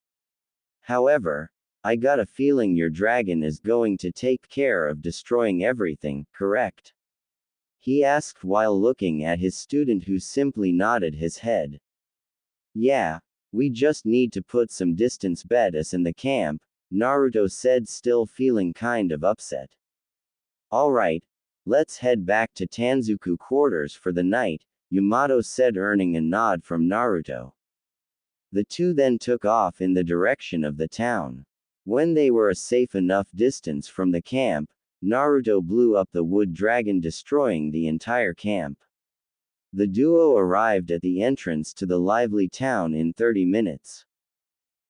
However, I got a feeling your dragon is going to take care of destroying everything, correct? He asked while looking at his student, who simply nodded his head. Yeah, we just need to put some distance between us and the camp, Naruto said, still feeling kind of upset. Alright, let's head back to Tanzuku quarters for the night, Yamato said, earning a nod from Naruto. The two then took off in the direction of the town. When they were a safe enough distance from the camp, Naruto blew up the wood dragon, destroying the entire camp. The duo arrived at the entrance to the lively town in 30 minutes.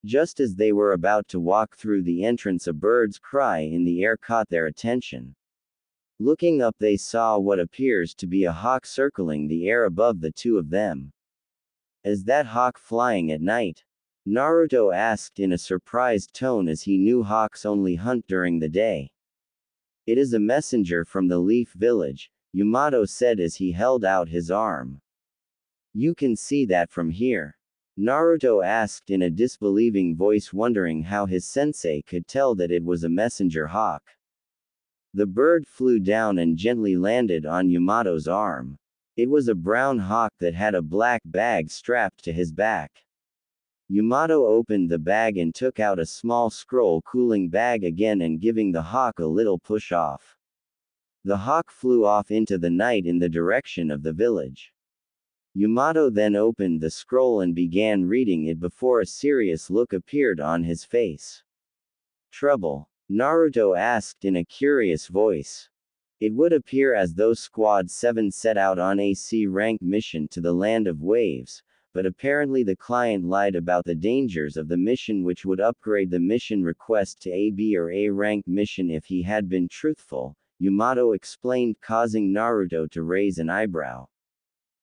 Just as they were about to walk through the entrance, a bird's cry in the air caught their attention. Looking up, they saw what appears to be a hawk circling the air above the two of them. Is that hawk flying at night? Naruto asked in a surprised tone, as he knew hawks only hunt during the day. It is a messenger from the Leaf Village, Yamato said as he held out his arm. You can see that from here? Naruto asked in a disbelieving voice, wondering how his sensei could tell that it was a messenger hawk. The bird flew down and gently landed on Yamato's arm. It was a brown hawk that had a black bag strapped to his back. Yamato opened the bag and took out a small scroll cooling bag again, and giving the hawk a little push off. The hawk flew off into the night in the direction of the village. Yamato then opened the scroll and began reading it before a serious look appeared on his face. Trouble? Naruto asked in a curious voice. It would appear as though Squad 7 set out on a C-rank mission to the Land of Waves, but apparently the client lied about the dangers of the mission, which would upgrade the mission request to a B or A rank mission if he had been truthful, Yamato explained, causing Naruto to raise an eyebrow.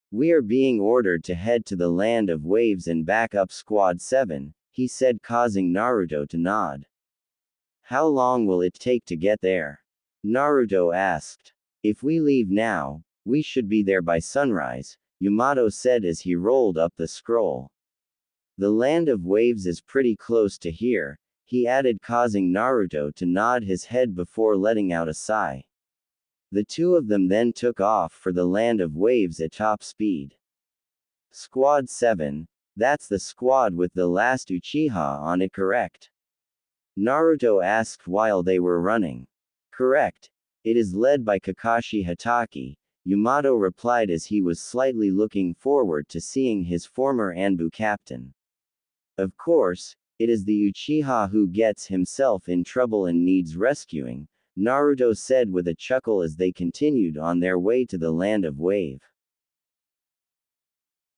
We are being ordered to head to the Land of Waves and back up Squad 7, he said, causing Naruto to nod. How long will it take to get there? Naruto asked. If we leave now, we should be there by sunrise, Yamato said as he rolled up the scroll. The Land of Waves is pretty close to here, he added, causing Naruto to nod his head before letting out a sigh. The two of them then took off for the Land of Waves at top speed. Squad 7, that's the squad with the last Uchiha on it, correct? Naruto asked while they were running. Correct. It is led by Kakashi Hatake, Yamato replied as he was slightly looking forward to seeing his former Anbu captain. Of course, it is the Uchiha who gets himself in trouble and needs rescuing, Naruto said with a chuckle as they continued on their way to the Land of Wave.